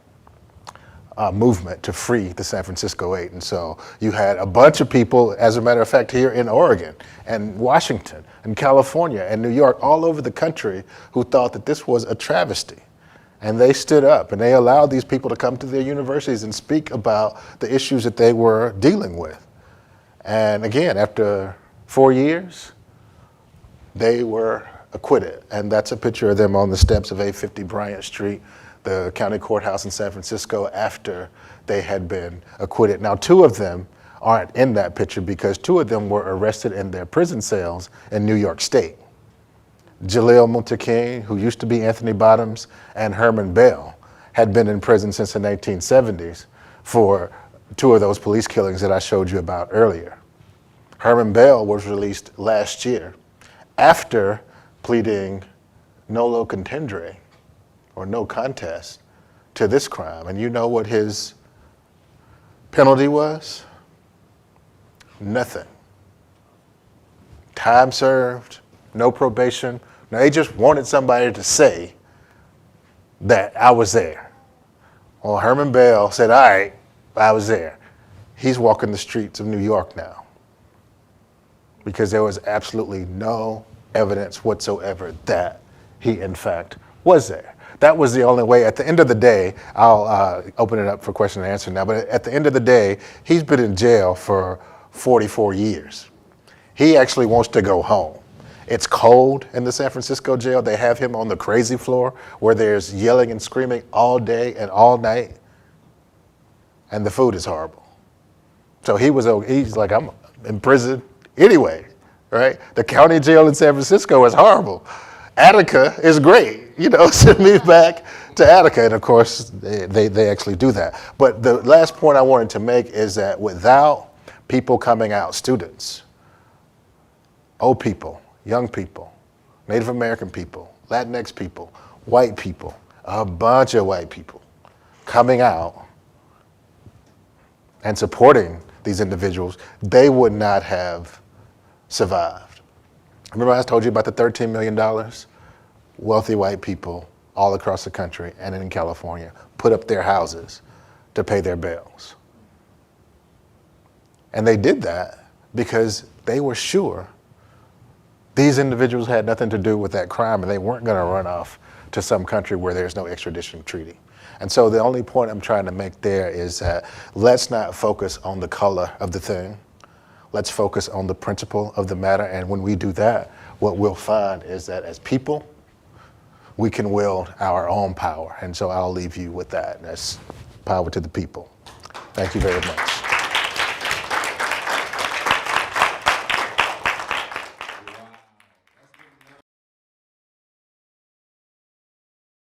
movement to free the San Francisco Eight. And so you had a bunch of people, as a matter of fact, here in Oregon and Washington and California and New York, all over the country, who thought that this was a travesty. And they stood up and they allowed these people to come to their universities and speak about the issues that they were dealing with. And again, after 4 years, they were acquitted. And that's a picture of them on the steps of 850 Bryant Street, the county courthouse in San Francisco, after they had been acquitted. Now, 2 of them aren't in that picture because 2 of them were arrested in their prison cells in New York State. Jaleel Muntaqim, who used to be Anthony Bottoms, and Herman Bell had been in prison since the 1970s for 2 of those police killings that I showed you about earlier. Herman Bell was released last year after pleading nolo contendere, or no contest, to this crime. And you know what his penalty was? Nothing. Time served, no probation. Now, they just wanted somebody to say that I was there. Well, Herman Bell said, all right, I was there. He's walking the streets of New York now because there was absolutely no evidence whatsoever that he, in fact, was there. That was the only way. At the end of the day, I'll open it up for question and answer now, but at the end of the day, he's been in jail for 44 years. He actually wants to go home. It's cold in the San Francisco jail. They have him on the crazy floor where there's yelling and screaming all day and all night, and the food is horrible. So he's like, I'm in prison anyway, right? The county jail in San Francisco is horrible. Attica is great, send me back to Attica. And of course, they actually do that. But the last point I wanted to make is that without people coming out, students, old people, young people, Native American people, Latinx people, white people, a bunch of white people coming out and supporting these individuals, they would not have survived. Remember I told you about the $13 million? Wealthy white people all across the country and in California put up their houses to pay their bills. And they did that because they were sure these individuals had nothing to do with that crime and they weren't going to run off to some country where there's no extradition treaty. And so the only point I'm trying to make there is that let's not focus on the color of the thing. Let's focus on the principle of the matter. And when we do that, what we'll find is that as people, we can wield our own power. And so I'll leave you with that. That's power to the people. Thank you very much.